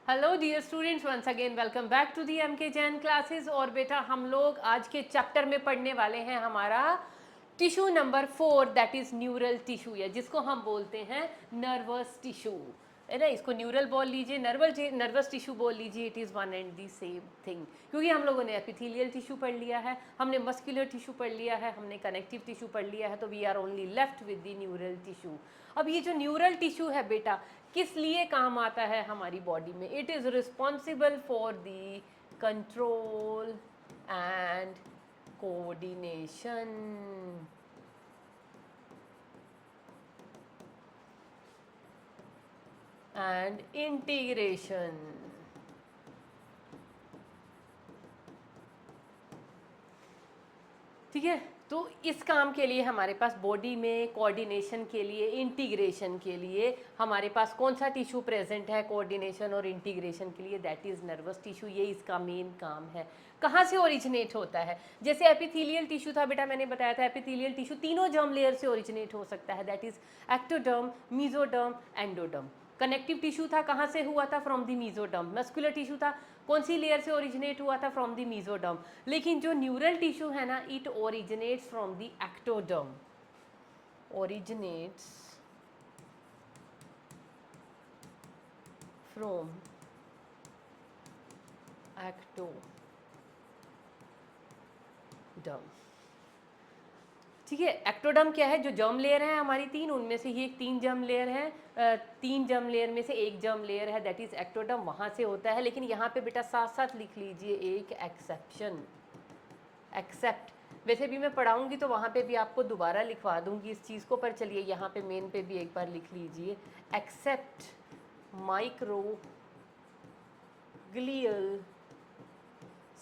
Hello dear students, once again welcome back to the MK Jain classes. और बेटा हम लोग आज के चैप्टर में पढ़ने वाले हैं हमारा tissue number 4, that is neural tissue, या जिसको हम बोलते हैं नर्वस टिश्यू, है ना। इसको न्यूरल बोल लीजिए, नर्वस टिश्यू बोल लीजिए, it is one and the same thing. क्योंकि हम लोगों ने एपिथेलियल टिश्यू पढ़ लिया है, हमने मस्कुलर टिश्यू पढ़ लिया है, हमने कनेक्टिव टिश्यू पढ़ लिया है, तो we are only left with the neural tissue. अब ये जो न्यूरल टिश्यू है बेटा, किस लिए काम आता है हमारी बॉडी में? It is responsible for the control and coordination and integration. ठीक है, तो इस काम के लिए हमारे पास बॉडी में कोऑर्डिनेशन के लिए, इंटीग्रेशन के लिए हमारे पास कौन सा टिश्यू प्रेजेंट है कोऑर्डिनेशन और इंटीग्रेशन के लिए? That is nervous tissue. ये इसका मेन काम है। कहाँ से ओरिजिनेट होता है? जैसे एपिथेलियल टिश्यू था बेटा, मैंने बताया था एपिथेलियल टिश्यू तीनों जर्म लेयर से ओरिजिनेट हो सकता है, that is ectoderm, mesoderm, endoderm. Connective tissue था, कहाँ से हुआ था? From the mesoderm. Muscular tissue था, कौन सी लेयर से ओरिजिनेट हुआ था? From the mesoderm. लेकिन जो न्यूरल टिश्यू है ना, it originates from the ectoderm, originates from ectoderm. ठीक है, एक्टोडर्म क्या है? जो जर्म लेयर है हमारी तीन, उनमें से ही एक तीन जर्म लेयर है, तीन जर्म लेयर में से एक जर्म लेयर है, दैट इज एक्टोडर्म, वहाँ से होता है। लेकिन यहाँ पे बेटा साथ साथ लिख लीजिए एक एक्सेप्शन, एक्सेप्ट। वैसे भी मैं पढ़ाऊंगी तो वहाँ पे भी आपको दोबारा लिखवा दूंगी इस चीज़ को, पर चलिए यहाँ पे मेन पे भी एक बार लिख लीजिए, एक्सेप्ट माइक्रोग्लियल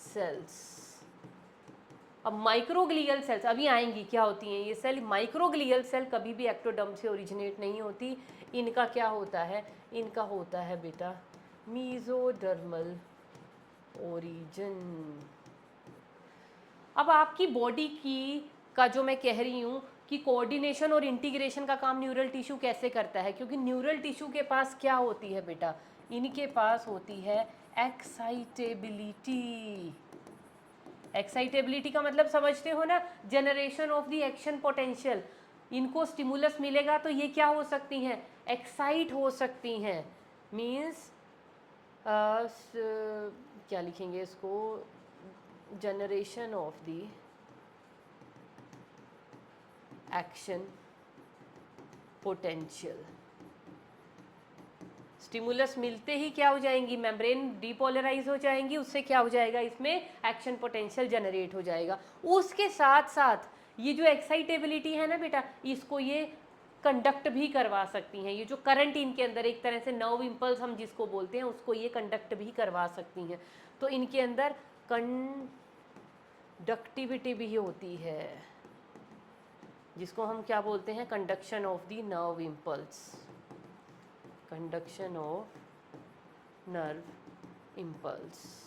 सेल्स। अब माइक्रोग्लियल सेल्स अभी आएंगी, क्या होती हैं ये सेल? माइक्रोग्लियल सेल कभी भी एक्टोडर्म से ओरिजिनेट नहीं होती। इनका क्या होता है? इनका होता है बेटा मीजोडर्मल ओरिजिन। अब आपकी बॉडी की का जो मैं कह रही हूँ कि कोऑर्डिनेशन और इंटीग्रेशन का काम न्यूरल टिश्यू कैसे करता है, क्योंकि न्यूरल टिश्यू के पास क्या होती है बेटा? इनके पास होती है एक्साइटेबिलिटी। एक्साइटेबिलिटी का मतलब समझते हो ना? Generation of the action potential. इनको स्टिमुलस मिलेगा तो ये क्या हो सकती हैं? एक्साइट हो सकती हैं। मीन्स क्या लिखेंगे इसको? Generation of the action potential. Stimulus मिलते ही क्या हो जाएंगी? मेम्ब्रेन डीपोलराइज हो जाएंगी, उससे क्या हो जाएगा? इसमें एक्शन पोटेंशियल जनरेट हो जाएगा। उसके साथ साथ ये जो एक्साइटेबिलिटी है ना बेटा, इसको ये कंडक्ट भी करवा सकती हैं। ये जो करंट इनके अंदर, एक तरह से नर्व इम्पल्स हम जिसको बोलते हैं, उसको ये कंडक्ट भी करवा सकती हैं। तो इनके अंदर कंडक्टिविटी भी होती है, जिसको हम क्या बोलते हैं? Conduction of the nerve impulse, conduction of nerve impulse.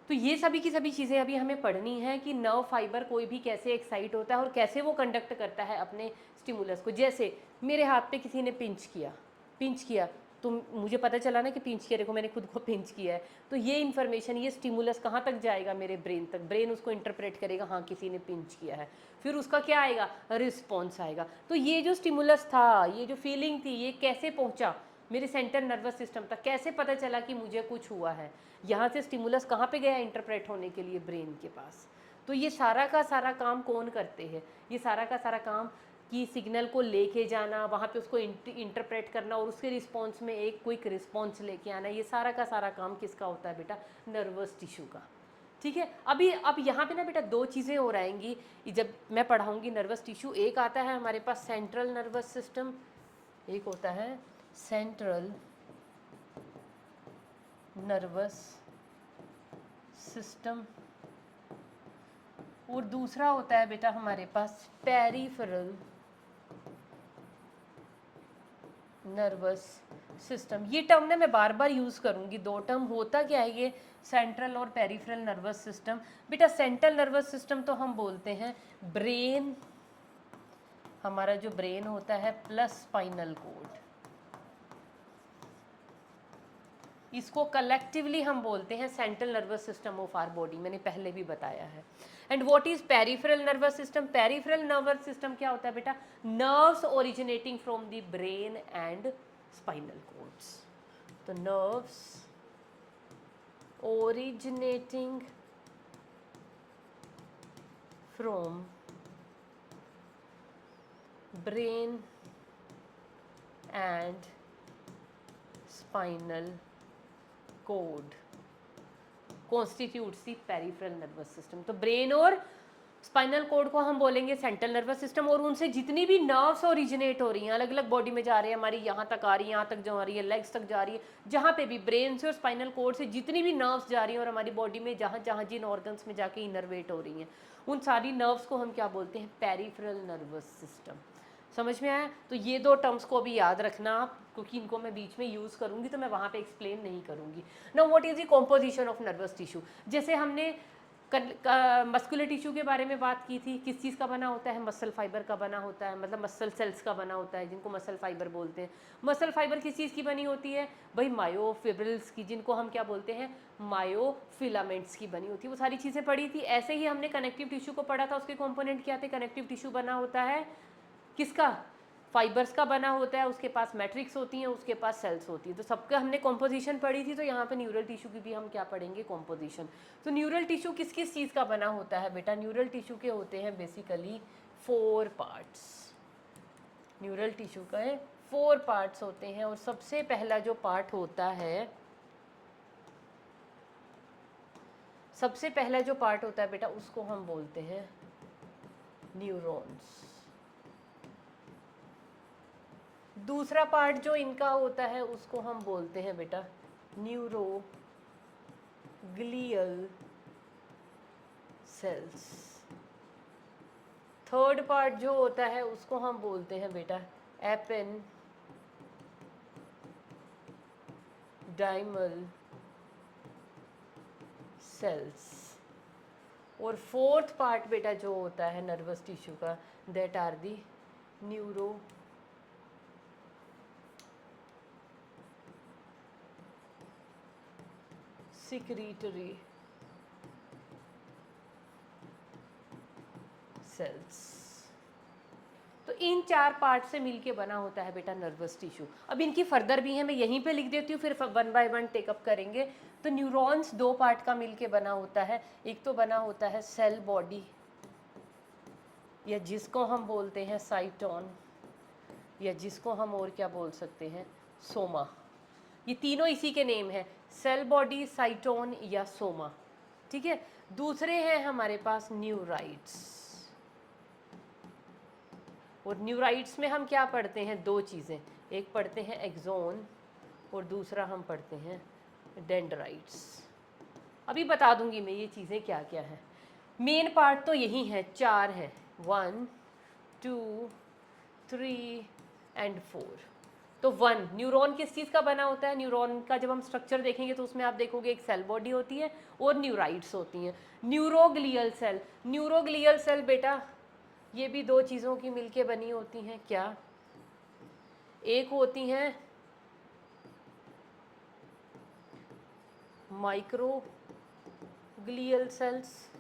तो ये सभी की सभी चीज़ें अभी हमें पढ़नी है कि नर्व फाइबर कोई भी कैसे एक्साइट होता है और कैसे वो कंडक्ट करता है अपने स्टिमुलस को। जैसे मेरे हाथ पे किसी ने पिंच किया तो मुझे पता चला ना कि पिंच किया, देखो मैंने खुद को पिंच किया है, तो ये इन्फॉर्मेशन, ये स्टिमुलस कहाँ तक जाएगा? मेरे ब्रेन तक। ब्रेन उसको इंटरप्रेट करेगा, हाँ किसी ने पिंच किया है, फिर उसका क्या आएगा? रिस्पॉन्स आएगा। तो ये जो स्टिमुलस था, ये जो फीलिंग थी, ये कैसे पहुँचा मेरे सेंट्रल नर्वस सिस्टम तक? कैसे पता चला कि मुझे कुछ हुआ है? यहाँ से स्टिमुलस कहाँ पे गया इंटरप्रेट होने के लिए? ब्रेन के पास। तो ये सारा का सारा काम कौन करते हैं? ये सारा का सारा काम कि सिग्नल को लेके जाना, वहाँ पे उसको इंटरप्रेट करना और उसके रिस्पॉन्स में एक क्विक रिस्पॉन्स लेके आना, ये सारा का सारा काम किसका होता है बेटा? नर्वस टिश्यू का। ठीक है, अभी अब यहाँ पे ना बेटा दो चीज़ें और आएंगी जब मैं पढ़ाऊँगी नर्वस टिश्यू। एक आता है हमारे पास सेंट्रल नर्वस सिस्टम, एक होता है सेंट्रल नर्वस सिस्टम, और दूसरा होता है बेटा हमारे पास पेरिफेरल नर्वस सिस्टम। ये टर्म ना मैं बार बार यूज़ करूँगी, दो टर्म। होता क्या है ये सेंट्रल और पेरिफेरल नर्वस सिस्टम? बेटा सेंट्रल नर्वस सिस्टम तो हम बोलते हैं ब्रेन, हमारा जो ब्रेन होता है प्लस स्पाइनल कोड। इसको कलेक्टिवली हम बोलते हैं central nervous system of our body, मैंने पहले भी बताया है। And what is peripheral nervous system? Peripheral nervous system क्या होता है बेटा? Nerves originating from the brain and spinal cords. तो nerves originating from brain and spinal cord constitutes the peripheral nervous system. तो ब्रेन और स्पाइनल कोड को हम बोलेंगे सेंट्रल नर्वस सिस्टम, और उनसे जितनी भी नर्व्स ओरिजिनेट हो रही हैं, अलग अलग बॉडी में जा रही है, हमारी यहाँ तक आ रही है, यहाँ तक जा रही है, लेग्स तक जा रही है, जहाँ पे भी ब्रेन से और स्पाइनल कोड से जितनी भी नर्व्स जा रही हैं और हमारी बॉडी में जहाँ जहाँ जिन ऑर्गन्स में जाके इनर्वेट हो रही हैं, उन सारी नर्व्स को हम क्या बोलते हैं? Peripheral nervous system. समझ में आया? तो ये दो टर्म्स को भी याद रखना आप, क्योंकि इनको मैं बीच में यूज़ करूँगी तो मैं वहाँ पे एक्सप्लेन नहीं करूँगी। Now what is the composition of nervous tissue? जैसे हमने मस्कुलर टिश्यू के बारे में बात की थी, किस चीज़ का बना होता है? मसल फाइबर का बना होता है, मतलब मसल सेल्स का बना होता है, जिनको मसल फाइबर बोलते हैं। मसल फाइबर किस चीज़ की बनी होती है भाई? मायोफिब्रिल्स की, जिनको हम क्या बोलते हैं? मायोफिलामेंट्स की बनी होती है। वो सारी चीज़ें पढ़ी थी। ऐसे ही हमने कनेक्टिव टिश्यू को पढ़ा था, उसके कॉम्पोनेंट क्या थे? कनेक्टिव टिश्यू बना होता है किसका? फाइबर्स का बना होता है, उसके पास मैट्रिक्स होती हैं, उसके पास सेल्स होती है। तो सबका हमने कॉम्पोजिशन पढ़ी थी, तो यहाँ पे न्यूरल टिश्यू की भी हम क्या पढ़ेंगे? कॉम्पोजिशन। तो न्यूरल टिश्यू किस किस चीज़ का बना होता है बेटा? न्यूरल टिश्यू के होते हैं बेसिकली 4 पार्ट्स। न्यूरल टिश्यू के 4 पार्ट्स होते हैं, और सबसे पहला जो पार्ट होता है, सबसे पहला जो पार्ट होता है बेटा, उसको हम बोलते हैं न्यूरॉन्स। दूसरा पार्ट जो इनका होता है उसको हम बोलते हैं बेटा न्यूरोग्लियल सेल्स। थर्ड पार्ट जो होता है उसको हम बोलते हैं बेटा एपेंडाइमल सेल्स। और फोर्थ पार्ट बेटा जो होता है नर्वस टिश्यू का, that are the neuro secretory cells. तो इन 4 पार्ट से मिलके बना होता है बेटा नर्वस टिश्यू। अब इनकी फर्दर भी है, मैं यहीं पे लिख देती हूँ, फिर 1 बाय 1 टेकअप करेंगे। तो न्यूरॉन्स 2 पार्ट का मिलके बना होता है। एक तो बना होता है सेल बॉडी, या जिसको हम बोलते हैं साइटोन, या जिसको हम और क्या बोल सकते हैं? सोमा। ये तीनों इसी के नेम है, सेल बॉडी, साइटोन या सोमा। ठीक है। दूसरे हैं हमारे पास न्यूराइट्स। और न्यूराइट्स में हम क्या पढ़ते हैं? 2 चीज़ें, एक पढ़ते हैं एक्सोन और दूसरा हम पढ़ते हैं डेंड्राइट्स। अभी बता दूंगी मैं ये चीज़ें क्या क्या है। मेन पार्ट तो यही है, 4 है, 1 2 3 एंड 4। तो 1 न्यूरॉन किस चीज़ का बना होता है? न्यूरॉन का जब हम स्ट्रक्चर देखेंगे तो उसमें आप देखोगे एक सेल बॉडी होती है और न्यूराइट्स होती हैं। न्यूरोग्लियल सेल, न्यूरोग्लियल सेल बेटा ये भी 2 चीज़ों की मिलके बनी होती हैं। क्या? एक होती हैं माइक्रोग्लियल सेल्स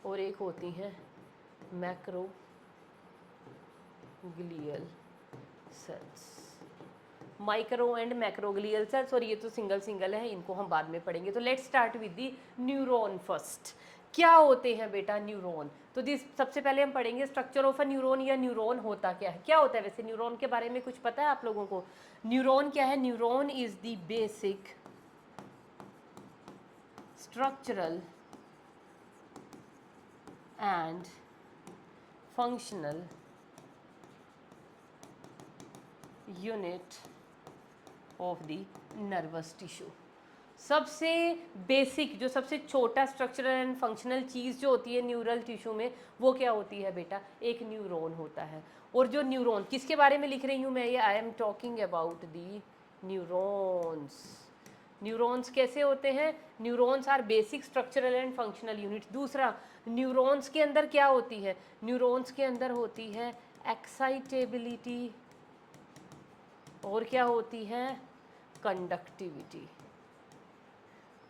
और एक होती हैं macroglial cells. Micro and macroglial cells, और ये तो सिंगल सिंगल है, इनको हम बाद में पढ़ेंगे। तो let's start with the neuron first. क्या होते हैं बेटा न्यूरॉन? तो दिस सबसे पहले हम पढ़ेंगे स्ट्रक्चर ऑफ अ न्यूरॉन, या न्यूरॉन होता क्या है, क्या होता है। वैसे न्यूरॉन के बारे में कुछ पता है आप लोगों को? न्यूरॉन क्या है? Neuron is the basic structural and functional unit of the nervous tissue. सबसे बेसिक, जो सबसे छोटा स्ट्रक्चरल एंड फंक्शनल चीज़ जो होती है न्यूरल टिश्यू में, वो क्या होती है बेटा? एक न्यूरॉन होता है। और जो न्यूरॉन, किसके बारे में लिख रही हूँ मैं ये? I am talking about the neurons. Neurons कैसे होते हैं? Neurons are basic structural and functional unit. दूसरा, न्यूरॉन्स के अंदर क्या होती है? न्यूरॉन्स के अंदर होती है एक्साइटेबिलिटी, और क्या होती है? कंडक्टिविटी।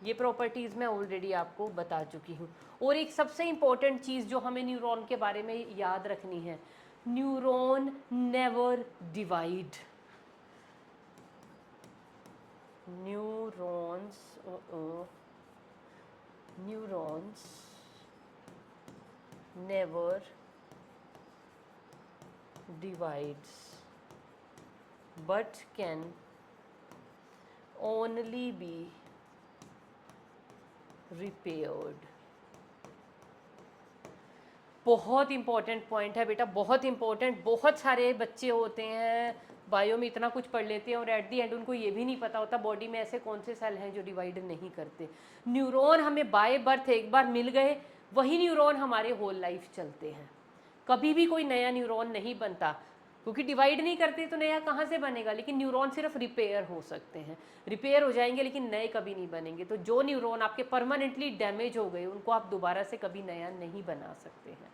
ये प्रॉपर्टीज़ मैं ऑलरेडी आपको बता चुकी हूँ। और एक सबसे इम्पॉर्टेंट चीज़ जो हमें न्यूरॉन के बारे में याद रखनी है, neuron never divide. Neurons never divides but can only be repaired। बहुत इंपॉर्टेंट पॉइंट है बेटा, बहुत इंपॉर्टेंट। बहुत सारे बच्चे होते हैं बायो में इतना कुछ पढ़ लेते हैं और एट दी एंड उनको ये भी नहीं पता होता बॉडी में ऐसे कौन से सेल हैं जो डिवाइड नहीं करते। न्यूरॉन हमें बाय बर्थ एक बार मिल गए, वही न्यूरॉन हमारे होल लाइफ चलते हैं। कभी भी कोई नया न्यूरॉन नहीं बनता, क्योंकि डिवाइड नहीं करते तो नया कहाँ से बनेगा। लेकिन न्यूरॉन सिर्फ रिपेयर हो सकते हैं, रिपेयर हो जाएंगे लेकिन नए कभी नहीं बनेंगे। तो जो न्यूरॉन आपके परमानेंटली डैमेज हो गए उनको आप दोबारा से कभी नया नहीं बना सकते हैं।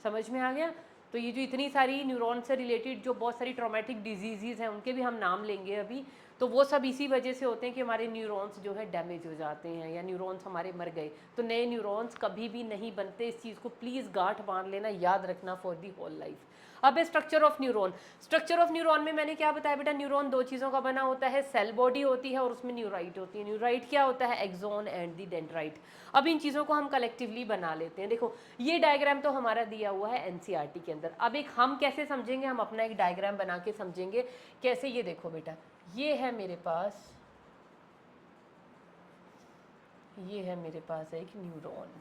समझ में आ गया? तो ये जो इतनी सारी न्यूरॉन से रिलेटेड जो बहुत सारी ट्रॉमेटिक डिजीज़ हैं उनके भी हम नाम लेंगे अभी, तो वो सब इसी वजह से होते हैं कि हमारे न्यूरॉन्स जो है डैमेज हो जाते हैं या न्यूरॉन्स हमारे मर गए, तो नए न्यूरॉन्स कभी भी नहीं बनते। इस चीज़ को प्लीज़ गांठ बांध लेना, याद रखना फॉर दी होल लाइफ। अब है structure of neuron. Structure of neuron में मैंने क्या बताया बेटा, न्यूरॉन दो चीज़ों का बना होता है, सेल बॉडी होती है और उसमें न्यूराइट होती है। न्यूराइट क्या होता है? Axon and the dendrite. अब इन चीज़ों को हम कलेक्टिवली बना लेते हैं। देखो ये डायग्राम तो हमारा दिया हुआ है एनसीईआरटी के अंदर। अब एक हम कैसे समझेंगे, हम अपना एक डायग्राम बना के समझेंगे कैसे। ये देखो बेटा, ये है मेरे पास, ये है मेरे पास एक न्यूरॉन।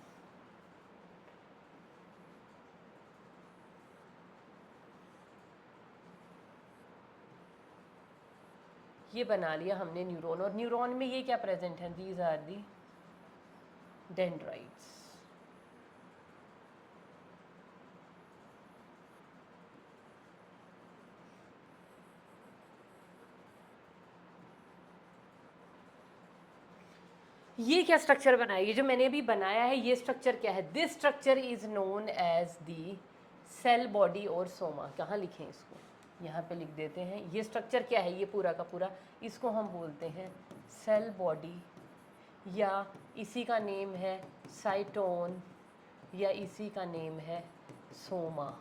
ये बना लिया हमने न्यूरॉन, और न्यूरॉन में ये क्या प्रेजेंट है? These are the dendrites. ये क्या स्ट्रक्चर बनाया? ये जो मैंने अभी बनाया है ये स्ट्रक्चर क्या है? This structure is known as the cell body और सोमा। कहाँ लिखें इसको? यहाँ पे लिख देते हैं। ये स्ट्रक्चर क्या है? ये पूरा का पूरा, इसको हम बोलते हैं सेल बॉडी, या इसी का नेम है साइटोन, या इसी का नेम है सोमा।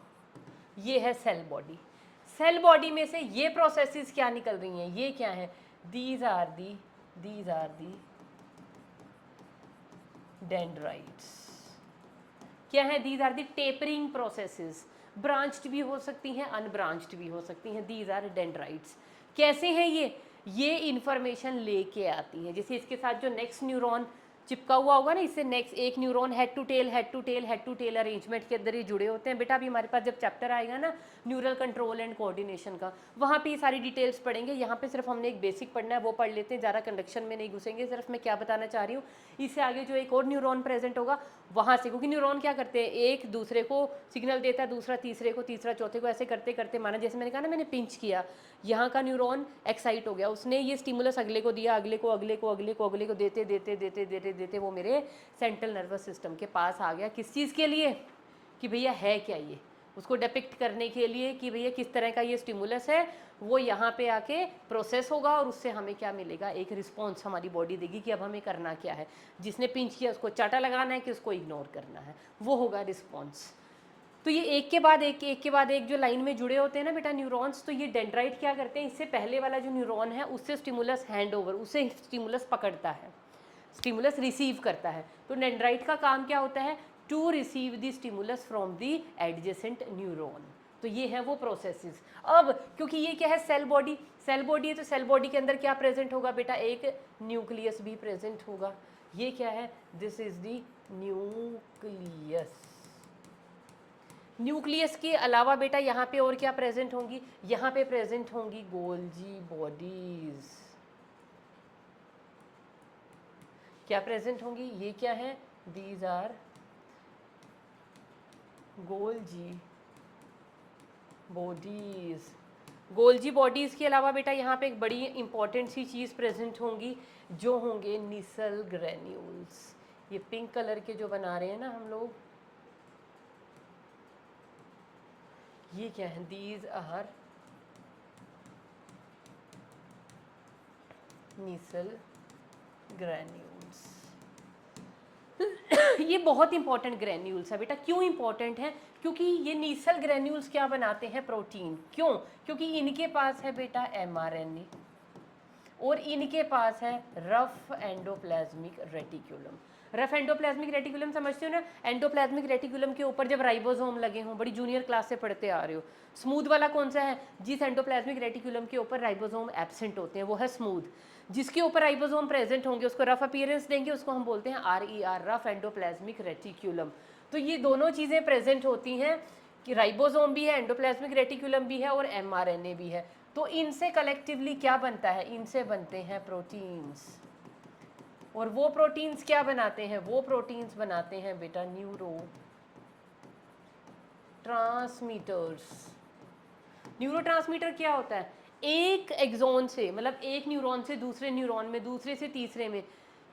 ये है सेल बॉडी। सेल बॉडी में से ये प्रोसेसेस क्या निकल रही हैं? ये क्या है? These are the dendrites. क्या है? These are the tapering processes. Branched भी हो सकती हैं, अनब्रांच्ड भी हो सकती हैं। These are dendrites. कैसे हैं ये इंफॉर्मेशन लेके आती है। जैसे इसके साथ जो नेक्स्ट न्यूरॉन चिपका हुआ होगा ना, इससे नेक्स्ट एक neuron head to tail arrangement के अंदर ये जुड़े होते हैं। बेटा अभी हमारे पास जब चैप्टर आएगा ना न्यूरल कंट्रोल एंड कोऑर्डिनेशन का, वहाँ पे ये सारी डिटेल्स पढ़ेंगे। यहाँ पे सिर्फ हमने एक बेसिक पढ़ना है, वो पढ़ लेते हैं, ज़्यादा कंडक्शन में नहीं घुसेंगे। सिर्फ मैं क्या बताना चाह रही हूँ, इससे आगे जो एक और न्यूरॉन प्रेजेंट होगा वहाँ से, क्योंकि न्यूरॉन क्या करते हैं, एक दूसरे को सिग्नल देता है, दूसरा तीसरे को, तीसरा चौथे को, ऐसे करते करते माना जैसे मैंने कहा ना, मैंने पिंच किया, यहाँ का न्यूरॉन एक्साइट हो गया, उसने ये स्टिमुलस अगले को दिया, अगले को, अगले को, अगले को, अगले को देते देते देते देते देते वो मेरे सेंट्रल नर्वस सिस्टम के पास आ गया। किस चीज़ के लिए? कि भैया है क्या ये, उसको डिपिक्ट करने के लिए कि भैया किस तरह का ये स्टिमुलस है। वो यहाँ पे आके प्रोसेस होगा और उससे हमें क्या मिलेगा? एक रिस्पॉन्स हमारी बॉडी देगी कि अब हमें करना क्या है। जिसने पिंच किया उसको चाटा लगाना है कि उसको इग्नोर करना है, वो होगा रिस्पॉन्स। तो ये एक के बाद एक जो लाइन में जुड़े होते हैं ना बेटा न्यूरॉन्स, तो ये डेंड्राइट क्या करते हैं, इससे पहले वाला जो न्यूरॉन है उससे स्टिमुलस हैंड ओवर, उससे स्टिमुलस पकड़ता है, स्टिमुलस रिसीव करता है। तो डेंड्राइट का काम क्या होता है? To receive the stimulus from the adjacent neuron. तो ये है वो प्रोसेसेस। अब क्योंकि ये क्या है? सेल बॉडी, सेल बॉडी है, तो सेल बॉडी के अंदर क्या प्रेजेंट होगा बेटा? एक न्यूक्लियस भी प्रेजेंट होगा। ये क्या है? This is the nucleus. Nucleus के अलावा बेटा यहाँ पे और क्या प्रेजेंट होंगी? यहाँ पे प्रेजेंट होंगी गोल्जी बॉडीज। क्या प्रेजेंट होंगी? ये क्या है? These are Golgi bodies. Golgi bodies के अलावा बेटा यहाँ पे एक बड़ी इंपॉर्टेंट सी चीज़ प्रेजेंट होंगी, जो होंगे निसल ग्रेन्यूल्स। ये पिंक कलर के जो बना रहे हैं ना हम लोग, ये क्या है? These are Nissl granules. ये बहुत इंपॉर्टेंट ग्रैन्यूल्स है बेटा। क्यों इंपॉर्टेंट है? क्योंकि ये नीसल ग्रैन्यूल्स क्या बनाते हैं? प्रोटीन। क्यों? क्योंकि इनके पास है बेटा mRNA और इनके पास है rough endoplasmic reticulum. Rough endoplasmic reticulum समझते हो ना? एंडोप्लाज्मिक रेटिकुलम के ऊपर जब राइबोसोम लगे हों, बड़ी जूनियर क्लास से पढ़ते आ रहे हो, स्मूथ वाला कौन सा है? जिस एंडोप्लाज्मिक रेटिकुलम के ऊपर राइबोसोम एब्सेंट होते हैं वो है स्मूथ। जिसके ऊपर राइबोसोम प्रेजेंट होंगे उसको रफ अपीयरेंस देंगे, उसको हम बोलते हैं RER, रफ एंडोप्लाज्मिक रेटिकुलम। तो ये दोनों चीज़ें प्रेजेंट होती हैं कि राइबोसोम भी है, एंडोप्लाज्मिक रेटिकुलम भी है और mRNA भी है। तो इनसे कलेक्टिवली क्या बनता है? इनसे बनते हैं प्रोटीन्स। और वो प्रोटीन्स क्या बनाते हैं? वो प्रोटीन्स बनाते हैं बेटा न्यूरो ट्रांसमीटर्स। न्यूरोट्रांसमीटर क्या होता है? एक एक्सोन से, मतलब एक न्यूरॉन से दूसरे न्यूरॉन में, दूसरे से तीसरे में,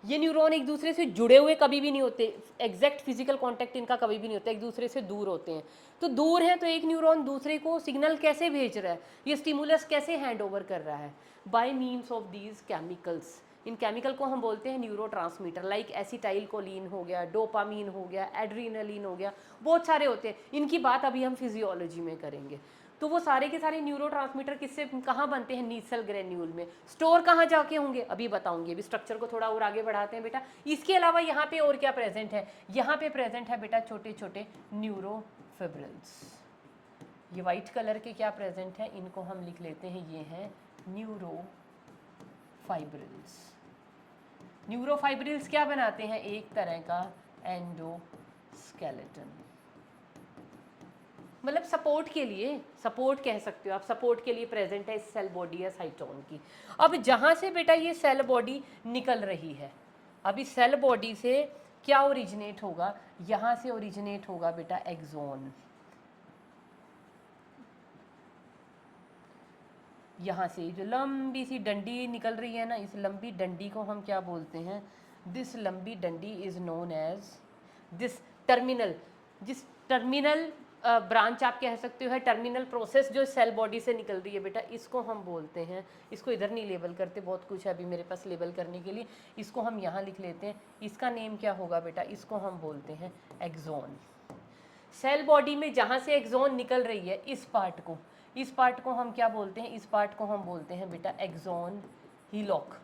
ये न्यूरॉन एक दूसरे से जुड़े हुए कभी भी नहीं होते, एग्जैक्ट फिजिकल कांटेक्ट इनका कभी भी नहीं होता, एक दूसरे से दूर होते हैं। तो दूर है तो एक न्यूरॉन दूसरे को सिग्नल कैसे भेज रहा है? ये स्टिमुलस कैसे हैंड ओवर कर रहा है? Bye means of these chemicals. In chemical को हम बोलते हैं न्यूरोट्रांसमीटर। लाइक एसिटाइल कोलिन हो गया, डोपामीन हो गया, एड्रीनलिन हो गया, बहुत सारे होते हैं। इनकी बात अभी हम फिजियोलॉजी में करेंगे। तो वो सारे के सारे न्यूरोट्रांसमीटर किससे, कहाँ बनते हैं? नीसल ग्रेन्यूल में। स्टोर कहाँ जाके होंगे? अभी बताऊंगी। अभी स्ट्रक्चर को थोड़ा और आगे बढ़ाते हैं बेटा। इसके अलावा यहाँ पे और क्या प्रेजेंट है? यहाँ पे प्रेजेंट है बेटा छोटे छोटे न्यूरोफिब्रिल्स। ये वाइट कलर के क्या प्रेजेंट है? इनको हम लिख लेते हैं, ये हैं न्यूरोफाइब्रिल्स। न्यूरोफाइब्रिल्स क्या बनाते हैं? एक तरह का एंडोस्केलेटन, मतलब सपोर्ट के लिए, सपोर्ट कह सकते हो आप, सपोर्ट के लिए प्रेजेंट है इस सेल बॉडी या साइटोन की। अब जहाँ से बेटा ये सेल बॉडी निकल रही है, अब इस सेल बॉडी से क्या ओरिजिनेट होगा? यहाँ से ओरिजिनेट होगा बेटा एक्सोन। यहाँ से जो लंबी सी डंडी निकल रही है ना, इस लंबी डंडी को हम क्या बोलते हैं? दिस लंबी डंडी is known as this terminal, जिस टर्मिनल ब्रांच आप कह सकते हो, है टर्मिनल प्रोसेस जो सेल बॉडी से निकल रही है बेटा, इसको हम बोलते हैं, इसको इधर नहीं लेबल करते, बहुत कुछ है अभी मेरे पास लेबल करने के लिए, इसको हम यहाँ लिख लेते हैं। इसका नेम क्या होगा बेटा? इसको हम बोलते हैं एक्सोन। सेल बॉडी में जहाँ से एक्सोन निकल रही है, इस पार्ट को हम क्या बोलते हैं? इस पार्ट को हम बोलते हैं बेटा एक्सोन हीलॉक।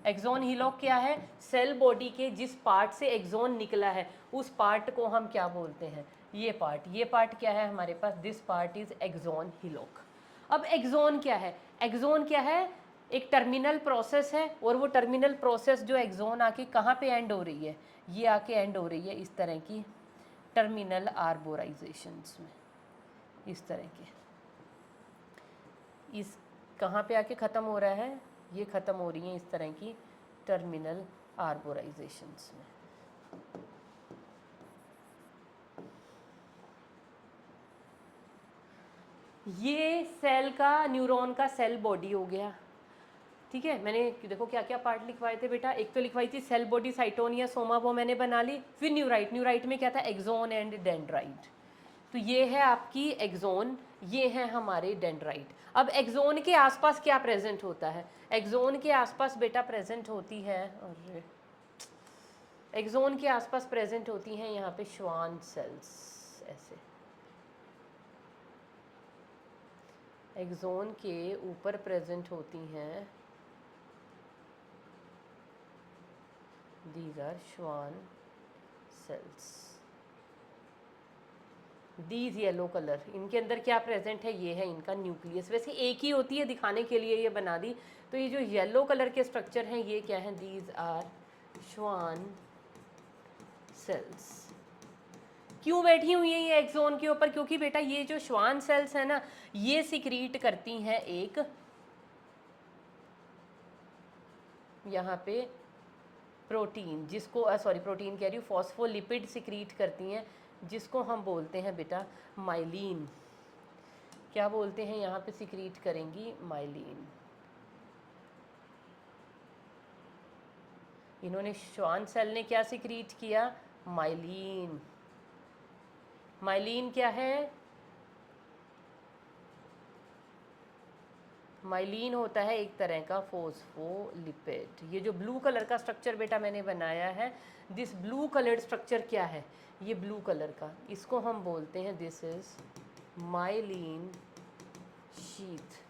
एक्सोन हीलॉक क्या है? सेल बॉडी के जिस पार्ट से एक्सोन निकला है उस पार्ट को हम क्या बोलते हैं? ये पार्ट क्या है हमारे पास? This part is axon hillock. अब एक्सोन क्या है? एक्सोन क्या है? एक टर्मिनल प्रोसेस है, और वो टर्मिनल प्रोसेस जो एक्सोन आके कहाँ पे एंड हो रही है? ये आके एंड हो रही है इस तरह की टर्मिनल आर्बोराइजेशंस में, इस तरह के। इस कहाँ पे आके ख़त्म हो रहा है? ये ख़त्म हो रही है इस तरह की टर्मिनल आर्बोराइजेशंस में। ये सेल का, न्यूरॉन का सेल बॉडी हो गया, ठीक है। मैंने देखो क्या क्या पार्ट लिखवाए थे बेटा। एक तो लिखवाई थी सेल बॉडी, साइटोन या सोमा, वो मैंने बना ली। फिर न्यूराइट में क्या था? Axon and dendrite. तो ये है आपकी एक्सोन, ये है हमारे डेंड्राइट। अब एक्सोन के आसपास क्या प्रेजेंट होता है? एक्सोन के आसपास बेटा प्रेजेंट होती है, और एक्सोन के आसपास प्रेजेंट होती हैं यहाँ पे श्वान सेल्स। ऐसे एक्सोन के ऊपर प्रेजेंट होती हैं, these are Schwann cells, these yellow colour, इनके अंदर क्या प्रेजेंट है? ये है इनका न्यूक्लियस। वैसे एक ही होती है, दिखाने के लिए ये बना दी। तो ये जो येलो कलर के स्ट्रक्चर हैं ये क्या हैं? these are Schwann cells। क्यों बैठी हुई है ये एक्सोन के ऊपर? क्योंकि बेटा ये जो श्वान सेल्स है ना, ये सिक्रीट करती हैं एक, यहाँ पे प्रोटीन, जिसको प्रोटीन कह रही हूँ, फॉस्फोलिपिड सिक्रीट करती हैं, जिसको हम बोलते हैं बेटा माइलिन। क्या बोलते हैं? यहाँ पे सिक्रीट करेंगी माइलिन। इन्होंने, श्वान सेल ने क्या सिक्रीट किया? माइलिन। माइलिन क्या है? माइलिन होता है एक तरह का फोस्फोलिपिड। ये जो ब्लू कलर का स्ट्रक्चर बेटा मैंने बनाया है, दिस ब्लू कलर्ड स्ट्रक्चर क्या है, ये ब्लू कलर का, इसको हम बोलते हैं दिस इज माइलिन शीथ।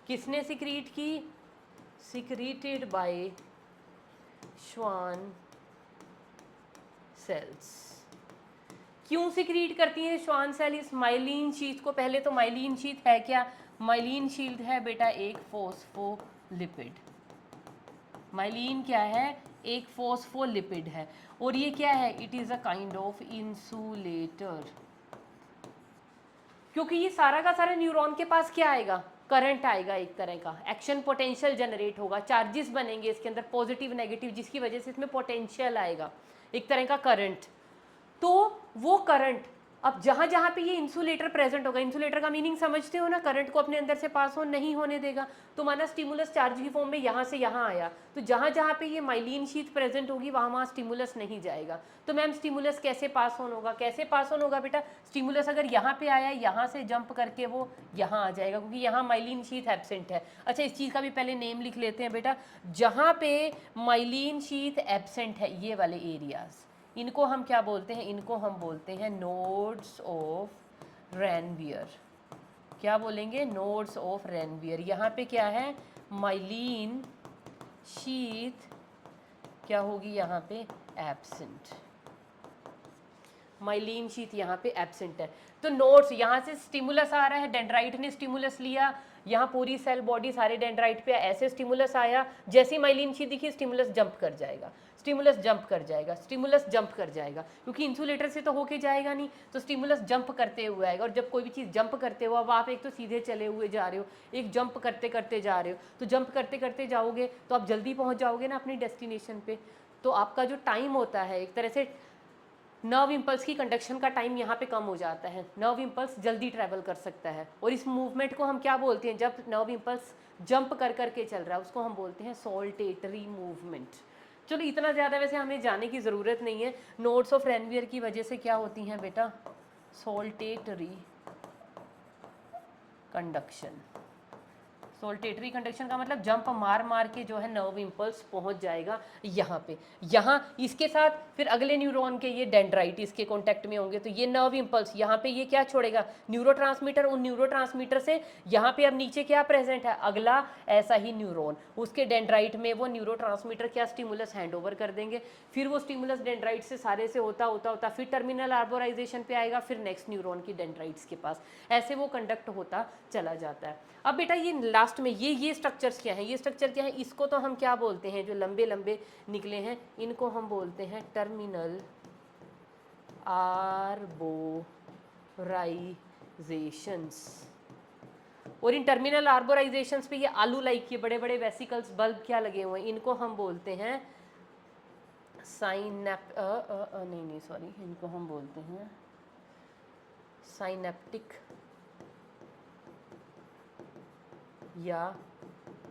किसने सिक्रीट की, सिक्रीटेड बाय श्वान सेल्स। क्यों सिक्रीट करती हैं श्वान सेल इस माइलिन शीथ को? पहले तो माइलिन शीथ है क्या, माइलिन शीथ है बेटा एक फोस्फोलिपिड। माइलिन क्या है, एक फोस्फोलिपिड है। और ये क्या है, it is a kind of insulator. क्योंकि ये सारा का सारा न्यूरॉन के पास क्या आएगा, करंट आएगा, एक तरह का एक्शन पोटेंशियल जनरेट होगा, चार्जेस बनेंगे इसके अंदर पॉजिटिव नेगेटिव, जिसकी वजह से इसमें पोटेंशियल आएगा, एक तरह का करंट। तो वो करंट अब जहां जहां पे ये इंसुलेटर प्रेजेंट होगा, इंसुलेटर का मीनिंग समझते हो ना, करंट को अपने अंदर से पास ऑन नहीं होने देगा। तो माना स्टिमुलस चार्ज की फॉर्म में यहाँ से यहाँ आया, तो जहां जहां पे ये माइलिन शीथ प्रेजेंट होगी वहां वहां स्टिमुलस नहीं जाएगा। तो मैम स्टिमुलस कैसे पास ऑन होगा, कैसे पास ऑन होगा बेटा, स्टिमुलस अगर यहाँ पे आया, यहाँ से जंप करके वो यहाँ आ जाएगा, क्योंकि यहाँ माइलिन शीथ एब्सेंट है। अच्छा, इस चीज़ का भी पहले नेम लिख लेते हैं बेटा, जहाँ पे माइलिन शीथ एब्सेंट है, ये वाले एरियाज, इनको हम क्या बोलते हैं, इनको हम बोलते हैं नोड्स ऑफ रेनवियर। क्या बोलेंगे, नोड्स ऑफ रेनवियर। यहाँ पे क्या है, माइलिन शीथ क्या होगी यहाँ पे, एब्सेंट। माइलिन शीथ यहाँ पे एब्सेंट है। तो नोड्स, यहाँ से स्टिमुलस आ रहा है, डेंड्राइट ने स्टिमुलस लिया, यहाँ पूरी सेल बॉडी सारे डेंड्राइट पे ऐसे स्टिमुलस आया, जैसे ही माइलिन शीथ दिखी स्टिमुलस जंप कर जाएगा, स्टिमुलस जंप कर जाएगा, स्टिमुलस जंप कर जाएगा, क्योंकि इंसुलेटर से तो होके जाएगा नहीं, तो स्टिमुलस जंप करते हुए आएगा। और जब कोई भी चीज़ जंप करते हो, अब आप एक तो सीधे चले हुए जा रहे हो, एक जंप करते करते जा रहे हो, तो जंप करते करते जाओगे तो आप जल्दी पहुँच जाओगे ना अपनी डेस्टिनेशन पे। तो आपका जो टाइम होता है, एक तरह से नर्व इम्पल्स की कंडक्शन का टाइम यहाँ पे कम हो जाता है, नर्व इम्पल्स जल्दी ट्रैवल कर सकता है। और इस मूवमेंट को हम क्या बोलते हैं, जब नर्व इम्पल्स जंप कर करके चल रहा है उसको हम बोलते हैं सॉल्टेटरी मूवमेंट। चलो इतना ज़्यादा वैसे हमें जाने की ज़रूरत नहीं है। नोड्स ऑफ रेनवियर की वजह से क्या होती हैं बेटा, सॉल्टेटरी कंडक्शन। सोल्टेटरी कंडक्शन का मतलब जंप मार मार के जो है नर्व इम्पल्स पहुंच जाएगा यहाँ पे, यहाँ इसके साथ फिर अगले न्यूरॉन के ये डेंड्राइट इसके कांटेक्ट में होंगे, तो ये नर्व इम्पल्स यहाँ पे ये क्या छोड़ेगा, न्यूरोट्रांसमीटर। उन न्यूरोट्रांसमीटर से यहाँ पे अब नीचे क्या प्रेजेंट है, अगला ऐसा ही न्यूरॉन, उसके डेंड्राइट में वो न्यूरोट्रांसमीटर क्या स्टिमुलस हैंड ओवर कर देंगे, फिर वो स्टिमुलस डेंड्राइट से सारे से होता होता होता फिर टर्मिनल आर्बोराइजेशन पे आएगा, फिर नेक्स्ट न्यूरॉन की डेंड्राइट्स के पास, ऐसे वो कंडक्ट होता चला जाता है। अब बेटा ये लास्ट में ये स्ट्रक्चर्स क्या हैं, ये स्ट्रक्चर क्या है, इसको तो हम क्या बोलते हैं, जो लंबे लंबे निकले हैं इनको हम बोलते हैं टर्मिनल आर्बोराइजेशंस। और इन टर्मिनल आर्बोराइजेशंस पे ये आलू लाइक ये बड़े बड़े वेसिकल्स बल्ब क्या लगे हुए हैं, इनको हम बोलते हैं इनको हम बोलते हैं साइनेप्टिक या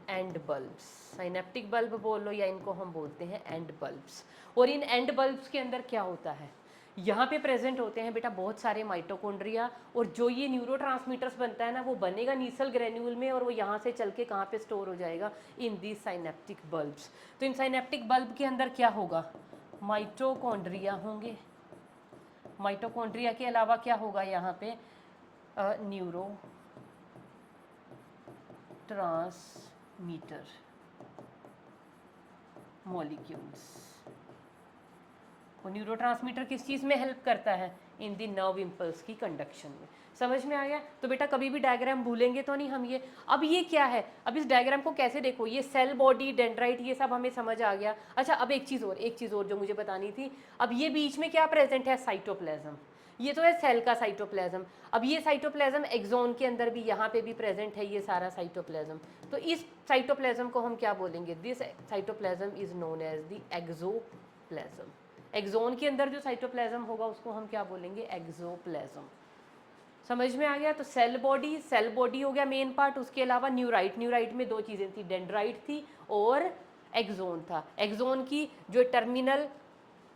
एंड बल्ब्स। साइनेप्टिक बल्ब बोलो या इनको हम बोलते हैं एंड बल्ब्स। और इन एंड बल्ब्स के अंदर क्या होता है, यहाँ पे प्रेजेंट होते हैं बेटा बहुत सारे माइटोकॉन्ड्रिया, और जो ये न्यूरोट्रांसमीटर्स बनता है ना वो बनेगा नीसल ग्रेन्यूल में, और वो यहाँ से चल के कहाँ पे स्टोर हो जाएगा, इन दी साइनेप्टिक बल्ब्स। तो इन साइनेप्टिक बल्ब के अंदर क्या होगा, माइटोकॉन्ड्रिया होंगे। माइटोकॉन्ड्रिया के अलावा क्या होगा यहाँ पे, न्यूरो ट्रांसमीटर मॉलिक्यूल्स। वो न्यूरोट्रांसमीटर किस चीज़ में हेल्प करता है, इन दी नर्व इम्पल्स की कंडक्शन में। समझ में आ गया? तो बेटा कभी भी डायग्राम भूलेंगे तो नहीं हम ये। अब ये क्या है, अब इस डायग्राम को कैसे देखो, ये सेल बॉडी डेंड्राइट ये सब हमें समझ आ गया। अच्छा अब एक चीज़ और जो मुझे बतानी थी, अब ये बीच में क्या प्रेजेंट है, साइटोप्लाज्म। ये तो है सेल का साइटोप्लाज्म। अब ये साइटोप्लाज्म एक्सोन के अंदर भी यहाँ पे भी प्रेजेंट है ये सारा साइटोप्लाज्म। तो इस साइटोप्लाज्म को हम क्या बोलेंगे, this cytoplasm is known as the axoplasm. Axon के अंदर जो साइटोप्लाज्म होगा उसको हम क्या बोलेंगे, एक्सोप्लाज्म। समझ में आ गया? तो सेल बॉडी हो गया मेन पार्ट, उसके अलावा न्यूराइट में दो चीज़ें थी, डेंड्राइट थी और एक्सोन था। एक्सोन की जो टर्मिनल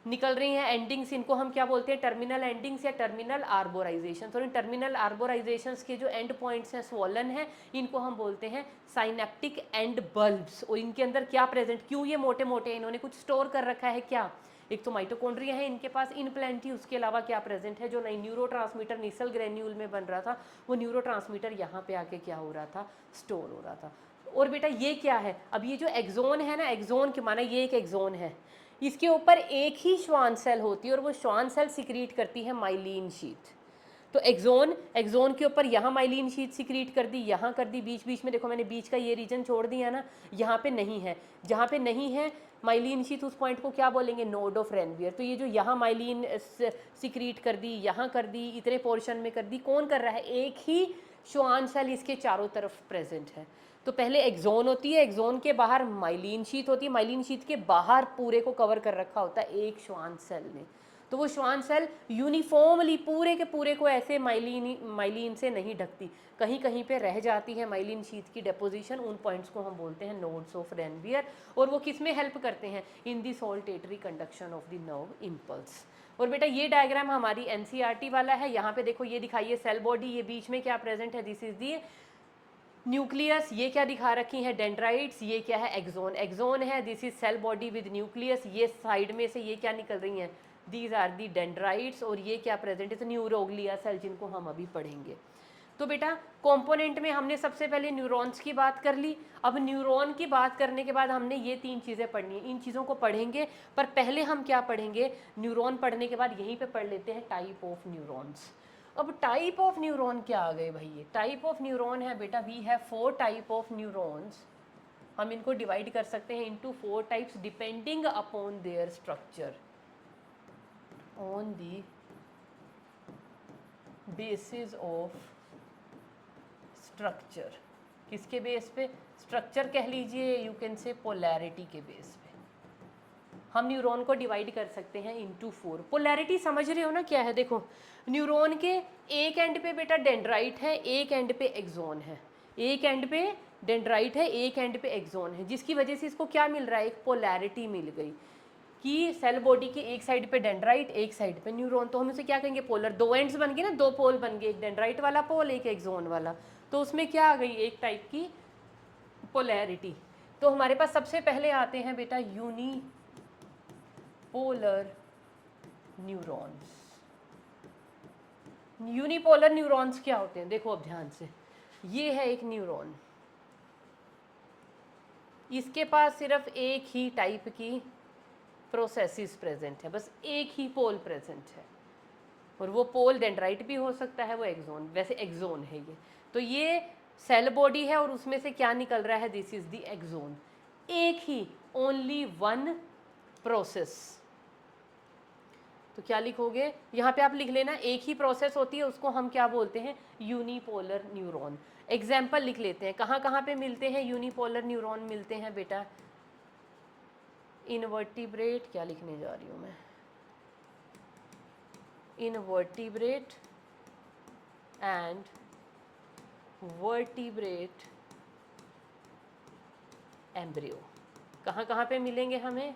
निकल रही हैं एंडिंग्स, इनको हम क्या बोलते हैं, टर्मिनल एंडिंग्स या टर्मिनल आर्बोराइजेशन। और इन टर्मिनल आर्बोराइजेशंस के जो एंड पॉइंट्स हैं स्वॉलन हैं, इनको हम बोलते हैं साइनेप्टिक एंड बल्ब्स। और इनके अंदर क्या प्रेजेंट, क्यों ये मोटे मोटे, इन्होंने कुछ स्टोर कर रखा है क्या, एक तो माइटोकॉन्ड्रिया है इनके पास इन प्लेंटी, उसके अलावा क्या प्रेजेंट है, जो नई न्यूरोट्रांसमीटर निसल ग्रेन्यूल में बन रहा था, वो न्यूरोट्रांसमीटर यहाँ पे आके क्या हो रहा था, स्टोर हो रहा था। और बेटा ये क्या है, अब ये जो एक्सोन है ना, एक्सोन के माना ये एक एक्सोन है, इसके ऊपर एक ही श्वान सेल होती है और वो श्वान सेल सिक्रीट करती है माइलिन शीट। तो एक्सोन के ऊपर यहाँ माइलिन शीट सिक्रीट कर दी, यहाँ कर दी, बीच बीच में देखो मैंने बीच का ये रीजन छोड़ दिया ना, यहाँ पे नहीं है, जहाँ पे नहीं है माइलिन शीट उस पॉइंट को क्या बोलेंगे, नोड ऑफ रेनवियर। तो ये जो यहाँ माइलिन सिक्रीट कर दी, यहाँ कर दी, इतने पोर्शन में कर दी, कौन कर रहा है, एक ही श्वान सेल इसके चारों तरफ प्रेजेंट है। तो पहले एक्सोन होती है, एक्सोन के बाहर माइलिन शीट होती है, माइलिन शीट के बाहर पूरे को कवर कर रखा होता है एक श्वान सेल ने। तो वो श्वान सेल यूनिफॉर्मली पूरे के पूरे को ऐसे माइलिन से नहीं ढकती, कहीं कहीं पे रह जाती है माइलिन शीट की डेपोजिशन, उन पॉइंट्स को हम बोलते हैं नोड्स ऑफ रेनवियर। और वो किस में हेल्प करते हैं, in the saltatory conduction of the nerve impulse. और बेटा ये डायग्राम हमारी एनसीईआरटी वाला है, यहाँ पे देखो ये दिखाइए सेल बॉडी, ये बीच में क्या प्रेजेंट है, दिस इज दी न्यूक्लियस, ये क्या दिखा रखी है, डेंड्राइट्स, ये क्या है, एक्सोन, एक्सोन है, this is cell body with nucleus, ये साइड में से ये क्या निकल रही हैं, दीज आर दी डेंड्राइट्स। और ये क्या प्रेजेंट है, तो न्यूरोग्लिया सेल, जिनको हम अभी पढ़ेंगे। तो बेटा कंपोनेंट में हमने सबसे पहले न्यूरॉन्स की बात कर ली। अब न्यूरॉन की बात करने के बाद हमने ये तीन चीज़ें पढ़नी है, इन चीज़ों को पढ़ेंगे, पर पहले हम क्या पढ़ेंगे, न्यूरॉन पढ़ने के बाद यहीं पे पढ़ लेते हैं टाइप ऑफ न्यूरॉन्स। अब टाइप ऑफ न्यूरॉन क्या आ गए भाई, ये टाइप ऑफ न्यूरॉन है बेटा, we have 4 type of neurons. हम इनको डिवाइड कर सकते हैं into 4 types depending upon their structure, on the basis of structure. किसके बेस पे, स्ट्रक्चर कह लीजिए, यू कैन से पोलैरिटी के बेस पे हम न्यूरॉन को डिवाइड कर सकते हैं इनटू 4। पोलैरिटी समझ रहे हो ना क्या है, देखो न्यूरॉन के एक एंड पे बेटा डेंड्राइट है, एक एंड पे एक्सोन है, एक एंड पे डेंड्राइट है, एक एंड पे एक्सोन है, जिसकी वजह से इसको क्या मिल रहा है, एक पोलैरिटी मिल गई कि सेल बॉडी के एक साइड पे डेंड्राइट, एक साइड पे न्यूरॉन। तो हम इसे क्या कहेंगे, पोलर, दो एंड्स बन गए ना, दो पोल बन गए, एक डेंड्राइट वाला पोल, एक एक्सोन वाला। तो उसमें क्या आ गई, एक टाइप की पोलैरिटी। तो हमारे पास सबसे पहले आते हैं बेटा यूनिपोलर न्यूरॉन्स। यूनिपोलर न्यूरॉन्स क्या होते हैं, देखो अब ध्यान से, ये है एक न्यूरॉन, इसके पास सिर्फ एक ही टाइप की प्रोसेसिस प्रेजेंट है, बस एक ही पोल प्रेजेंट है, और वो पोल डेंड्राइट भी हो सकता है, वो एक्सोन, वैसे एक्सोन है ये। तो ये सेल बॉडी है और उसमें से क्या निकल रहा है, दिस इज द एक्सोन, एक ही, ओनली वन प्रोसेस। तो क्या लिखोगे, यहाँ पे आप लिख लेना, एक ही प्रोसेस होती है, उसको हम क्या बोलते हैं, यूनिपोलर न्यूरॉन। एग्जाम्पल लिख लेते हैं, कहाँ कहाँ पे मिलते हैं यूनिपोलर न्यूरॉन, मिलते हैं बेटा इनवर्टिब्रेट, क्या लिखने जा रही हूँ मैं, इनवर्टिब्रेट एंड वर्टिब्रेट एम्ब्रियो। कहाँ कहाँ पे मिलेंगे हमें,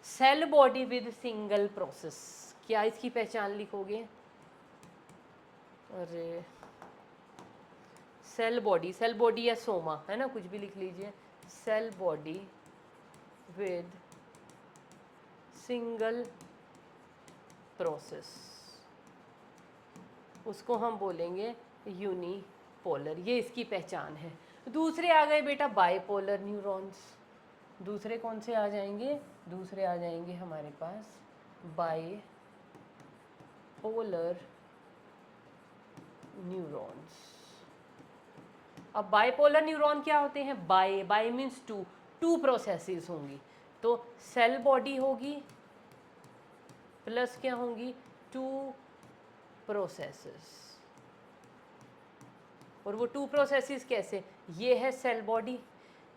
cell body with single process. क्या इसकी पहचान लिखोगे, अरे सेल बॉडी या सोमा है ना, कुछ भी लिख लीजिए, cell body with single process, उसको हम बोलेंगे यूनिपोलर, ये इसकी पहचान है। दूसरे आ गए बेटा बाइपोलर न्यूरॉन्स। दूसरे कौन से आ जाएंगे, दूसरे आ जाएंगे हमारे पास बाइपोलर न्यूरॉन्स। अब बाइपोलर न्यूरॉन क्या होते हैं, बाय मीन्स टू प्रोसेसेस होंगी, तो सेल बॉडी होगी प्लस क्या होंगी, टू प्रोसेसेस। और वो टू प्रोसेसेस कैसे, ये है सेल बॉडी,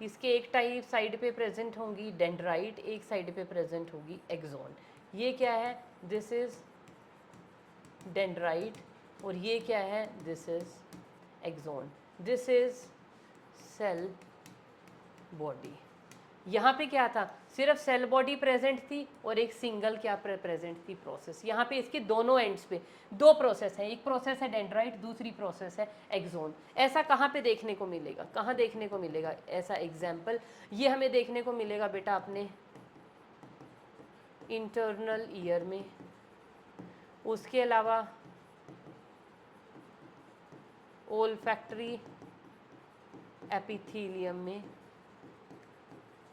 इसके एक टाइप साइड पे प्रेजेंट होंगी डेंड्राइट, एक साइड पे प्रेजेंट होगी एक्सोन। ये क्या है, दिस इज डेंड्राइट, और ये क्या है, this is axon, this is cell body. यहाँ पे क्या था, सिर्फ सेल बॉडी प्रेजेंट थी और एक सिंगल क्या प्रेजेंट थी, प्रोसेस। यहाँ पे इसके दोनों एंड्स पे दो प्रोसेस है, एक प्रोसेस है डेंड्राइट, दूसरी प्रोसेस है एक्सोन। ऐसा कहाँ पे देखने को मिलेगा, कहाँ देखने को मिलेगा ऐसा एग्जाम्पल? ये हमें देखने को मिलेगा बेटा अपने इंटरनल ईयर में। उसके अलावा ओल्फैक्टरी एपिथेलियम में,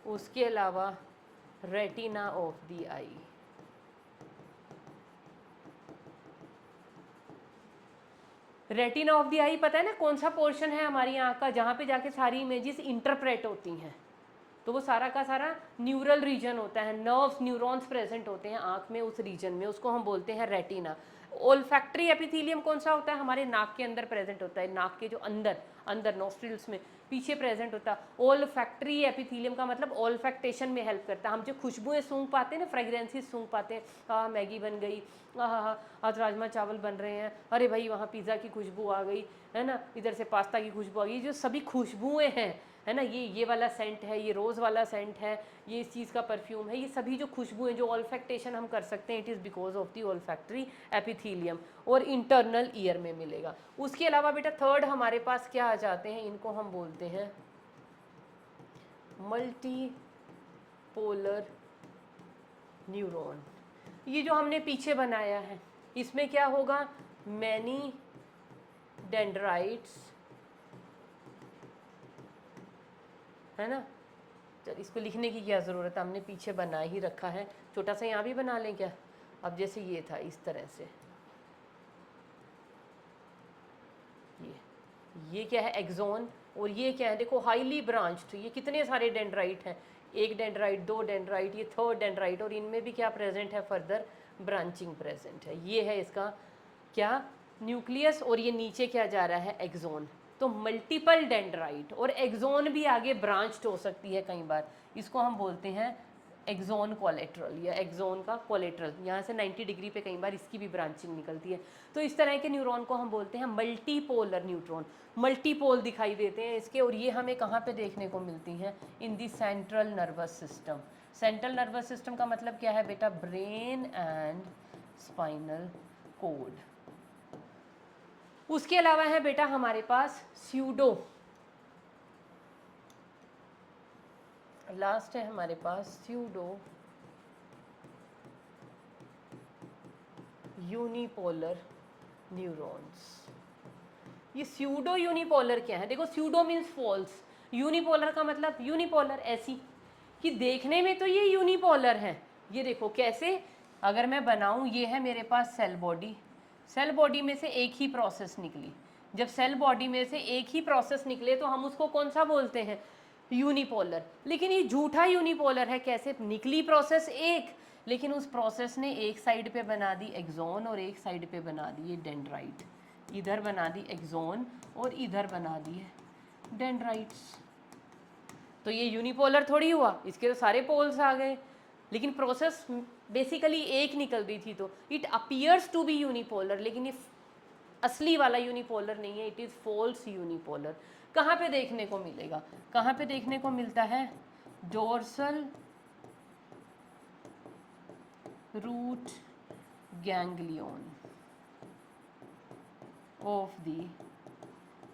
उसके अलावा retina of the eye. Retina of the eye पता है ना कौन सा पोर्शन है हमारी आँख का, जहाँ पे जाके सारी इमेजेस इंटरप्रेट होती हैं। तो वो सारा का सारा न्यूरल रीजन होता है, नर्व्स न्यूरॉन्स प्रेजेंट होते हैं आँख में, उस रीजन में, उसको हम बोलते हैं रेटिना। ओल्फैक्टरी एपिथेलियम कौन सा होता है, हमारे नाक के अंदर प्रेजेंट होता है, नाक के जो अंदर अंदर नोस्ट्रिल्स में पीछे प्रेजेंट होता है। ओल्फैक्टरी एपिथेलियम का मतलब ओल्फैक्टेशन में हेल्प करता है। हम जो खुशबुएं सूंघ पाते हैं ना, फ्रेग्रेंसेस सूंघ पाते हैं, हाँ मैगी बन गई, हाँ आज राजमा चावल बन रहे हैं, अरे भाई वहाँ पिज़्ज़ा की खुशबू आ गई है ना, इधर से पास्ता की खुशबू आ गई, जो सभी खुशबुएं हैं है ना, ये वाला सेंट है, ये रोज़ वाला सेंट है, ये इस चीज़ का परफ्यूम है, ये सभी जो खुशबू हैं, जो ऑल्फैक्टेशन हम कर सकते हैं, it is because of the olfactory epithelium, और इंटरनल ईयर में मिलेगा। उसके अलावा बेटा थर्ड हमारे पास क्या आ जाते हैं, इनको हम बोलते हैं मल्टी पोलर न्यूरॉन। ये जो हमने पीछे बनाया है, इसमें क्या होगा, मैनी डेंड्राइट्स, है ना। चल इसको लिखने की क्या ज़रूरत है, हमने पीछे बना ही रखा है, छोटा सा यहाँ भी बना लें क्या। अब जैसे ये था इस तरह से, ये क्या है एक्सोन, और ये क्या है देखो हाईली ब्रांच्ड, ये कितने सारे डेंड्राइट हैं, एक डेंड्राइट, दो डेंड्राइट, ये थर्ड डेंड्राइट, और इनमें भी क्या प्रेजेंट है, फर्दर ब्रांचिंग प्रेजेंट है। ये है इसका क्या, न्यूक्लियस, और ये नीचे क्या जा रहा है, एक्सोन। तो मल्टीपल डेंड्राइट, और एक्सोन भी आगे ब्रांच्ड हो सकती है कई बार, इसको हम बोलते हैं एक्सोन कोलेट्रल, या एक्सोन का कोलेट्रल, यहाँ से 90 डिग्री पे कई बार इसकी भी ब्रांचिंग निकलती है। तो इस तरह के न्यूरॉन को हम बोलते हैं मल्टीपोलर न्यूट्रॉन, मल्टीपोल दिखाई देते हैं इसके, और ये हमें कहाँ पे देखने को मिलती हैं, in the central nervous system. Central nervous system का मतलब क्या है बेटा, ब्रेन एंड स्पाइनल कोड। उसके अलावा है बेटा हमारे पास स्यूडो, लास्ट है हमारे पास स्यूडो यूनिपोलर न्यूरॉन्स। ये स्यूडो यूनिपोलर क्या है, देखो स्यूडो मीन्स फॉल्स, यूनिपोलर का मतलब यूनिपोलर ऐसी कि देखने में तो ये यूनिपोलर है। ये देखो कैसे, अगर मैं बनाऊं, ये है मेरे पास सेल बॉडी, सेल बॉडी में से एक ही प्रोसेस निकली, जब सेल बॉडी में से एक ही प्रोसेस निकले तो हम उसको कौन सा बोलते हैं, यूनिपोलर। लेकिन ये झूठा यूनिपोलर है, कैसे, निकली प्रोसेस एक, लेकिन उस प्रोसेस ने एक साइड पे बना दी एक्सोन और एक साइड पे बना दी ये डेंड्राइट, इधर बना दी एक्सोन और इधर बना दी है डेंड्राइट्स। तो ये यूनिपोलर थोड़ी हुआ, इसके तो सारे पोल्स आ गए, लेकिन प्रोसेस बेसिकली एक निकल रही थी, तो it appears to be unipolar, लेकिन ये असली वाला यूनिपोलर नहीं है, इट इज़ फॉल्स यूनिपोलर। कहाँ पे देखने को मिलेगा, कहाँ पे देखने को मिलता है, dorsal root ganglion of the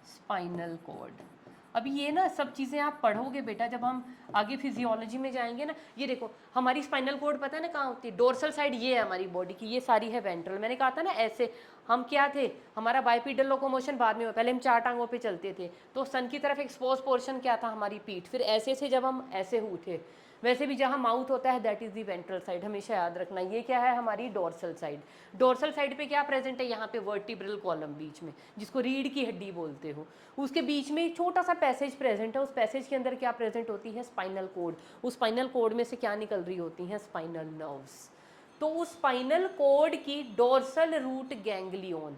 spinal cord. अभी ये ना सब चीज़ें आप पढ़ोगे बेटा, जब हम आगे फिजियोलॉजी में जाएंगे ना। ये देखो हमारी स्पाइनल कॉर्ड पता है ना कहाँ होती है, डोर्सल साइड ये है हमारी बॉडी की, ये सारी है वेंट्रल। मैंने कहा था ना ऐसे हम क्या थे, हमारा बाइपीडल लोकोमोशन बाद में हुआ, पहले हम चार टांगों पे चलते थे, तो सन की तरफ एक्सपोज पोर्शन क्या था, हमारी पीठ, फिर ऐसे से जब हम ऐसे उठे, वैसे भी जहाँ माउथ होता है that is the ventral side, हमेशा याद रखना। ये क्या है, हमारी डोर्सल साइड। डोर्सल साइड पे क्या प्रेजेंट है, यहाँ पे वर्टिब्रल कॉलम बीच में, जिसको रीढ़ की हड्डी बोलते हो, उसके बीच में एक छोटा सा पैसेज प्रेजेंट है। उस पैसेज के अंदर क्या प्रेजेंट होती है, स्पाइनल कोड। उस स्पाइनल कोड में से क्या निकल रही होती हैं, स्पाइनल नर्व्स। तो उस स्पाइनल कोड की डोर्सल रूट गैंग्लियन,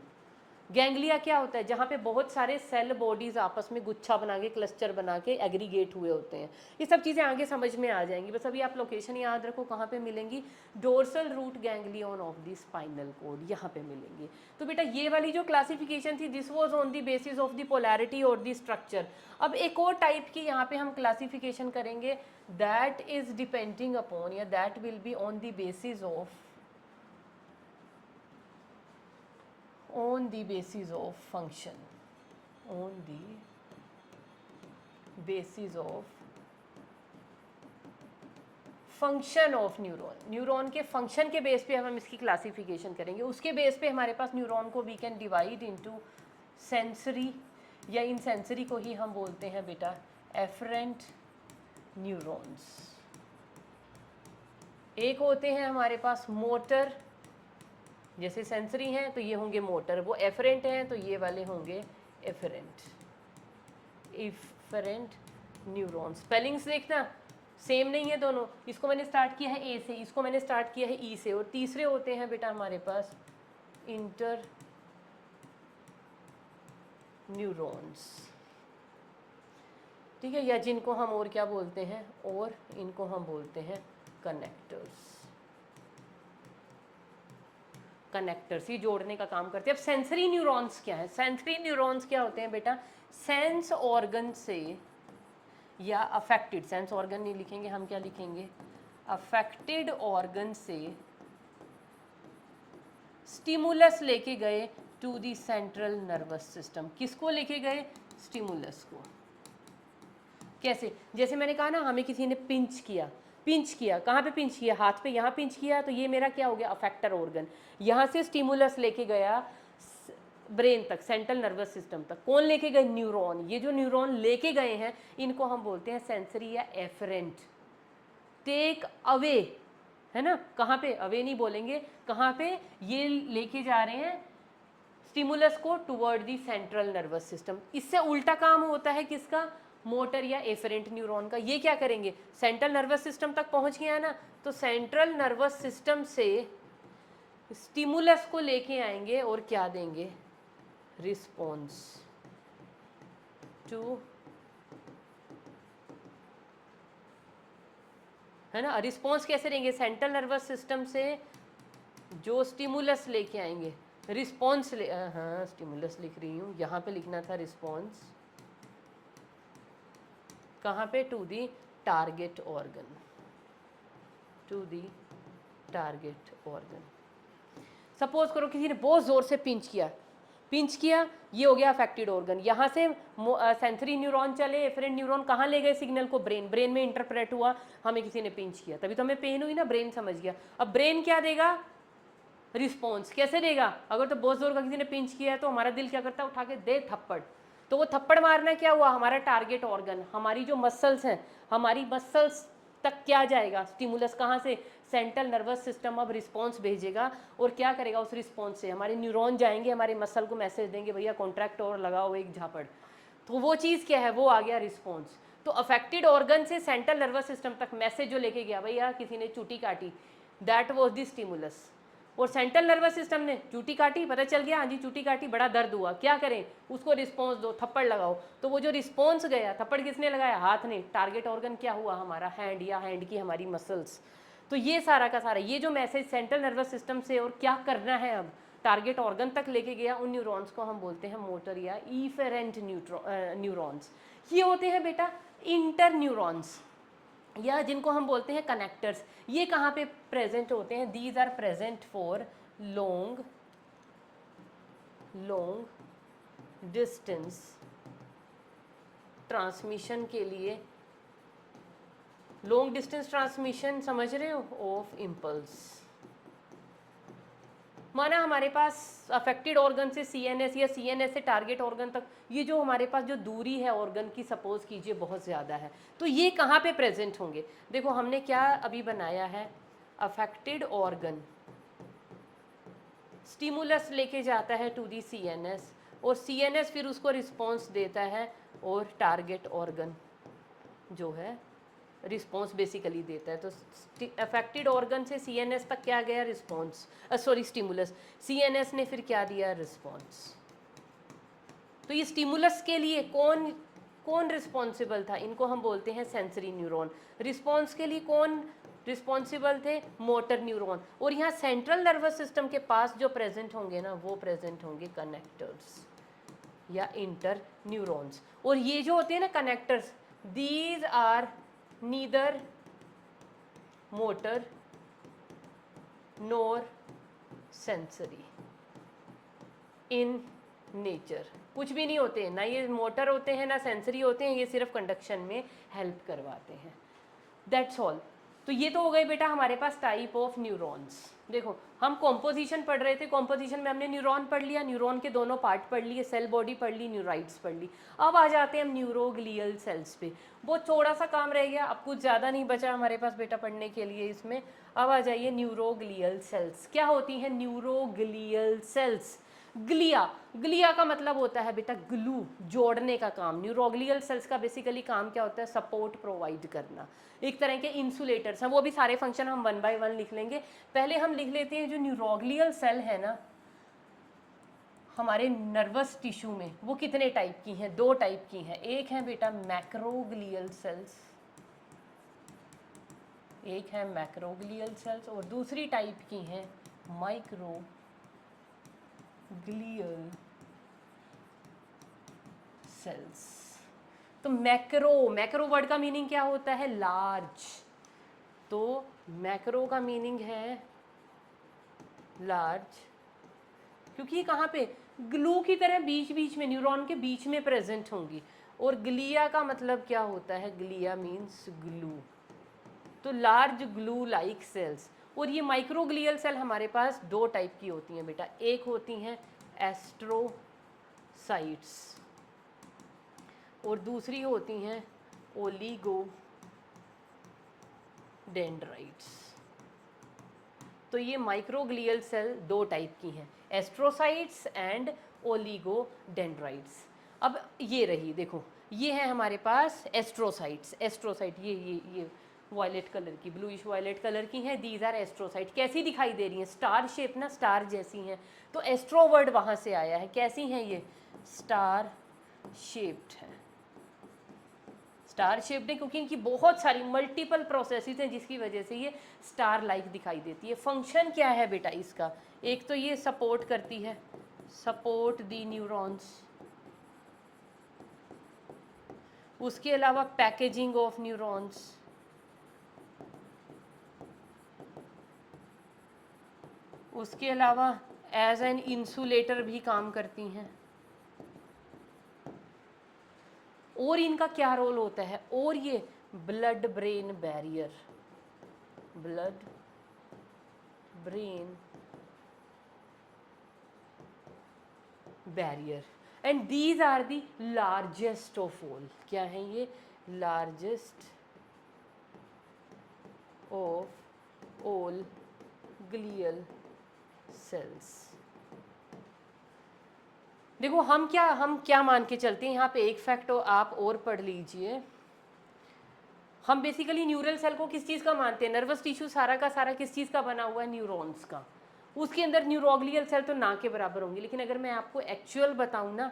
गैंग्लिया क्या होता है? जहाँ पे बहुत सारे सेल बॉडीज आपस में गुच्छा बना के, क्लस्टर बना के एग्रीगेट हुए होते हैं। ये सब चीज़ें आगे समझ में आ जाएंगी, बस अभी आप लोकेशन याद रखो कहाँ पे मिलेंगी। Dorsal root ganglion of the spinal cord, यहाँ पे मिलेंगी। तो बेटा ये वाली जो क्लासिफिकेशन थी, this was on the basis of the polarity और द स्ट्रक्चर। अब एक और टाइप की यहाँ पे हम क्लासिफिकेशन करेंगे, दैट इज डिपेंडिंग अपॉन, या that will be on the basis of, on the basis of function, on the basis of function of neuron. Neuron के फंक्शन के बेस पे हम इसकी क्लासिफिकेशन करेंगे। उसके बेस पे हमारे पास न्यूरॉन को we can divide into sensory, या इन सेंसरी को ही हम बोलते हैं बेटा एफरेंट न्यूरॉन्स। एक होते हैं हमारे पास मोटर, जैसे सेंसरी हैं तो ये होंगे मोटर, वो एफरेंट हैं तो ये वाले होंगे एफरेंट न्यूरॉन्स। स्पेलिंग्स देखना सेम नहीं है दोनों, इसको मैंने स्टार्ट किया है ए से, इसको मैंने स्टार्ट किया है ई से। और तीसरे होते हैं बेटा हमारे पास इंटर न्यूरॉन्स, ठीक है, या जिनको हम और क्या बोलते हैं, और इनको हम बोलते हैं कनेक्टर्स। कनेक्टर्स ही जोड़ने का काम करते हैं। अब सेंसरी न्यूरॉन्स क्या है? सेंसरी न्यूरॉन्स क्या होते हैं बेटा? सेंस ऑर्गन से, या अफेक्टेड, सेंस ऑर्गन नहीं लिखेंगे हम, क्या लिखेंगे? अफेक्टेड ऑर्गन से स्टिमुलस लेके गए to the central nervous system. किसको लेके गए? स्टिमुलस को। कैसे? जैसे मैंने कहा ना, हमें किसी ने पिंच किया, पिंच किया, कहाँ पे पिंच किया? हाथ पे, यहाँ पिंच किया, तो ये मेरा क्या हो गया? Effector organ. यहाँ से स्टिमुलस लेके गया ब्रेन तक, सेंट्रल नर्वस सिस्टम तक। कौन लेके गए? न्यूरॉन। ये जो न्यूरॉन लेके गए हैं इनको हम बोलते हैं सेंसरी या एफरेंट। टेक अवे, है ना? कहाँ पे? अवे नहीं बोलेंगे, कहाँ पे? ये लेके जा रहे हैं स्टिमुलस को toward the central nervous system. इससे उल्टा काम होता है किसका? मोटर या एफरेंट न्यूरॉन का। ये क्या करेंगे? सेंट्रल नर्वस सिस्टम तक पहुंच गया ना, तो सेंट्रल नर्वस सिस्टम से स्टिमुलस को लेके आएंगे और क्या देंगे? रिस्पॉन्स टू, है ना? रिस्पॉन्स कैसे देंगे? सेंट्रल नर्वस सिस्टम से जो स्टिमुलस लेके आएंगे, रिस्पॉन्स ले, हाँ स्टिमुलस लिख रही हूँ, यहाँ पे लिखना था रिस्पॉन्स। कहाँ पे? To the target organ, to the target organ. Suppose करो किसी ने बहुत जोर से पिंच किया, पिंच किया, ये हो गया अफेक्टेड ऑर्गन। यहाँ से सेंसरी न्यूरॉन चले, एफरेंट न्यूरॉन कहाँ ले गए सिग्नल को? ब्रेन। ब्रेन में इंटरप्रेट हुआ, हमें किसी ने पिंच किया, तभी तो हमें पेन हुई ना, ब्रेन समझ गया। अब ब्रेन क्या देगा? रिस्पॉन्स। कैसे देगा? अगर तो बहुत जोर का किसी ने पिंच किया है तो हमारा दिल क्या करता है? उठा के दे थप्पड़। तो वो थप्पड़ मारना क्या हुआ? हमारा टारगेट ऑर्गन, हमारी जो मसल्स हैं, हमारी मसल्स तक क्या जाएगा? स्टिमुलस। कहाँ से? सेंट्रल नर्वस सिस्टम अब रिस्पॉन्स भेजेगा और क्या करेगा? उस रिस्पॉन्स से हमारे न्यूरॉन जाएंगे, हमारे मसल को मैसेज देंगे, भैया कॉन्ट्रैक्ट और लगाओ एक झापड़। तो वो चीज़ क्या है? वो आ गया रिस्पॉन्स। तो अफेक्टेड ऑर्गन से सेंट्रल नर्वस सिस्टम तक मैसेज जो लेके गया, भैया किसी ने चूटी काटी, दैट वॉज द स्टिमुलस। और सेंट्रल नर्वस सिस्टम ने चूटी काटी, पता चल गया हाँ जी चूटी काटी, बड़ा दर्द हुआ, क्या करें? उसको रिस्पॉन्स दो, थप्पड़ लगाओ। तो वो जो रिस्पॉन्स गया, थप्पड़ किसने लगाया? हाथ ने। टारगेट ऑर्गन क्या हुआ? हमारा हैंड, या हैंड की हमारी मसल्स। तो ये सारा का सारा, ये जो मैसेज सेंट्रल नर्वस सिस्टम से और क्या करना है अब टारगेट ऑर्गन तक लेके गया, उन न्यूरॉन्स को हम बोलते हैं मोटर या इफेरेंट न्यूरॉन्स। ये होते हैं बेटा इंटर न्यूरॉन्स, या जिनको हम बोलते हैं कनेक्टर्स। ये कहाँ पे प्रेजेंट होते हैं? These are present for long distance transmission के लिए। लॉन्ग डिस्टेंस ट्रांसमिशन समझ रहे हो? Of impulse. माना हमारे पास अफेक्टेड ऑर्गन से सीएनएस या सीएनएस से टारगेट ऑर्गन तक, ये जो हमारे पास जो दूरी है ऑर्गन की, सपोज कीजिए बहुत ज़्यादा है, तो ये कहाँ पे प्रेजेंट होंगे? देखो हमने क्या अभी बनाया है, अफेक्टेड ऑर्गन स्टिमुलस लेके जाता है टू दी सीएनएस, और सीएनएस फिर उसको रिस्पॉन्स देता है, और टारगेट ऑर्गन जो है रिस्पॉन्स बेसिकली देता है। तो अफेक्टेड ऑर्गन से सीएनएस तक क्या गया? Response, sorry stimulus. सीएनएस ने फिर क्या दिया? रिस्पॉन्स। तो ये स्टिमुलस के लिए कौन कौन रिस्पॉन्सिबल था, इनको हम बोलते हैं सेंसरी न्यूरॉन। रिस्पॉन्स के लिए कौन रिस्पॉन्सिबल थे, मोटर न्यूरॉन। और यहाँ सेंट्रल नर्वस सिस्टम के पास जो प्रेजेंट होंगे ना, वो प्रेजेंट होंगे कनेक्टर्स या इंटर न्यूरॉन्स। और ये जो होते हैं ना connectors, these are neither motor nor sensory in nature. कुछ भी नहीं होते, ना ये मोटर होते हैं ना सेंसरी होते हैं, ये सिर्फ कंडक्शन में हेल्प करवाते हैं, दैट्स ऑल। तो ये तो हो गए बेटा हमारे पास टाइप ऑफ न्यूरॉन्स। देखो हम कॉम्पोजिशन पढ़ रहे थे, कॉम्पोजिशन में हमने न्यूरॉन पढ़ लिया, न्यूरॉन के दोनों पार्ट पढ़ लिए, सेल बॉडी पढ़ ली, न्यूराइड्स पढ़ ली। अब आ जाते हैं हम न्यूरोग्लियल सेल्स पे। बहुत थोड़ा सा काम रह गया, अब कुछ ज़्यादा नहीं बचा हमारे पास बेटा पढ़ने के लिए इसमें। अब आ जाइए न्यूरोग्लियल सेल्स। क्या होती हैं न्यूरोग्लियल सेल्स? ग्लिया, ग्लिया का मतलब होता है बेटा ग्लू, जोड़ने का काम। न्यूरोग्लियल सेल्स का बेसिकली काम क्या होता है? सपोर्ट प्रोवाइड करना, एक तरह के इंसुलेटर्स हैं। वो भी सारे फंक्शन हम 1 बाय 1 लिख लेंगे। पहले हम लिख लेते हैं जो न्यूरोग्लियल सेल है ना हमारे नर्वस टिश्यू में, वो कितने टाइप की हैं? 2 टाइप की हैं। एक है बेटा मैक्रोग्लियल सेल्स, एक है मैक्रोग्लियल सेल्स, और दूसरी टाइप की हैं माइक्रो ग्लियल सेल्स। तो मैक्रो, मैक्रो वर्ड का मीनिंग क्या होता है? लार्ज। तो मैक्रो का मीनिंग है लार्ज, क्योंकि ये कहाँ पे? ग्लू की तरह बीच बीच में, न्यूरॉन के बीच में प्रेजेंट होंगी। और ग्लिया का मतलब क्या होता है? ग्लिया मीन्स ग्लू, तो लार्ज ग्लू लाइक सेल्स। और ये माइक्रोग्लियल सेल हमारे पास 2 टाइप की होती हैं बेटा। एक होती हैं एस्ट्रोसाइट्स और दूसरी होती हैं ओलिगोडेंड्राइट्स। तो ये माइक्रोग्लियल सेल 2 टाइप की हैं, एस्ट्रोसाइट्स एंड ओलिगोडेंड्राइट्स। अब ये रही, देखो ये है हमारे पास एस्ट्रोसाइट्स। एस्ट्रोसाइट ये वायलेट कलर की, ब्लूइश वायलेट कलर की हैं। These are astrocyte. कैसी दिखाई दे रही हैं? स्टार शेप ना, स्टार जैसी हैं। तो एस्ट्रो वर्ड वहाँ से आया है। कैसी हैं ये? स्टार शेप्ड है। स्टार शेप्ड है क्योंकि इनकी बहुत सारी मल्टीपल प्रोसेसेस हैं जिसकी वजह से ये स्टार लाइक दिखाई देती है। फंक्शन क्या है बेटा इसका? एक तो ये सपोर्ट करती है, सपोर्ट दी न्यूरॉन्स। उसके अलावा पैकेजिंग ऑफ न्यूरॉन्स, उसके अलावा एज एन इंसुलेटर भी काम करती हैं। और इनका क्या रोल होता है? और ये blood brain barrier, blood brain barrier, and these are the largest of all. क्या है ये? Largest of all glial cells. देखो हम क्या मान के चलते हैं यहाँ पे? एक फैक्ट आप और पढ़ लीजिए। हम बेसिकली न्यूरल सेल को किस चीज़ का मानते हैं? नर्वस टिश्यू सारा का सारा किस चीज़ का बना हुआ है? न्यूरॉन्स का। उसके अंदर न्यूरोग्लियल सेल तो ना के बराबर होंगे, लेकिन अगर मैं आपको एक्चुअल बताऊँ ना,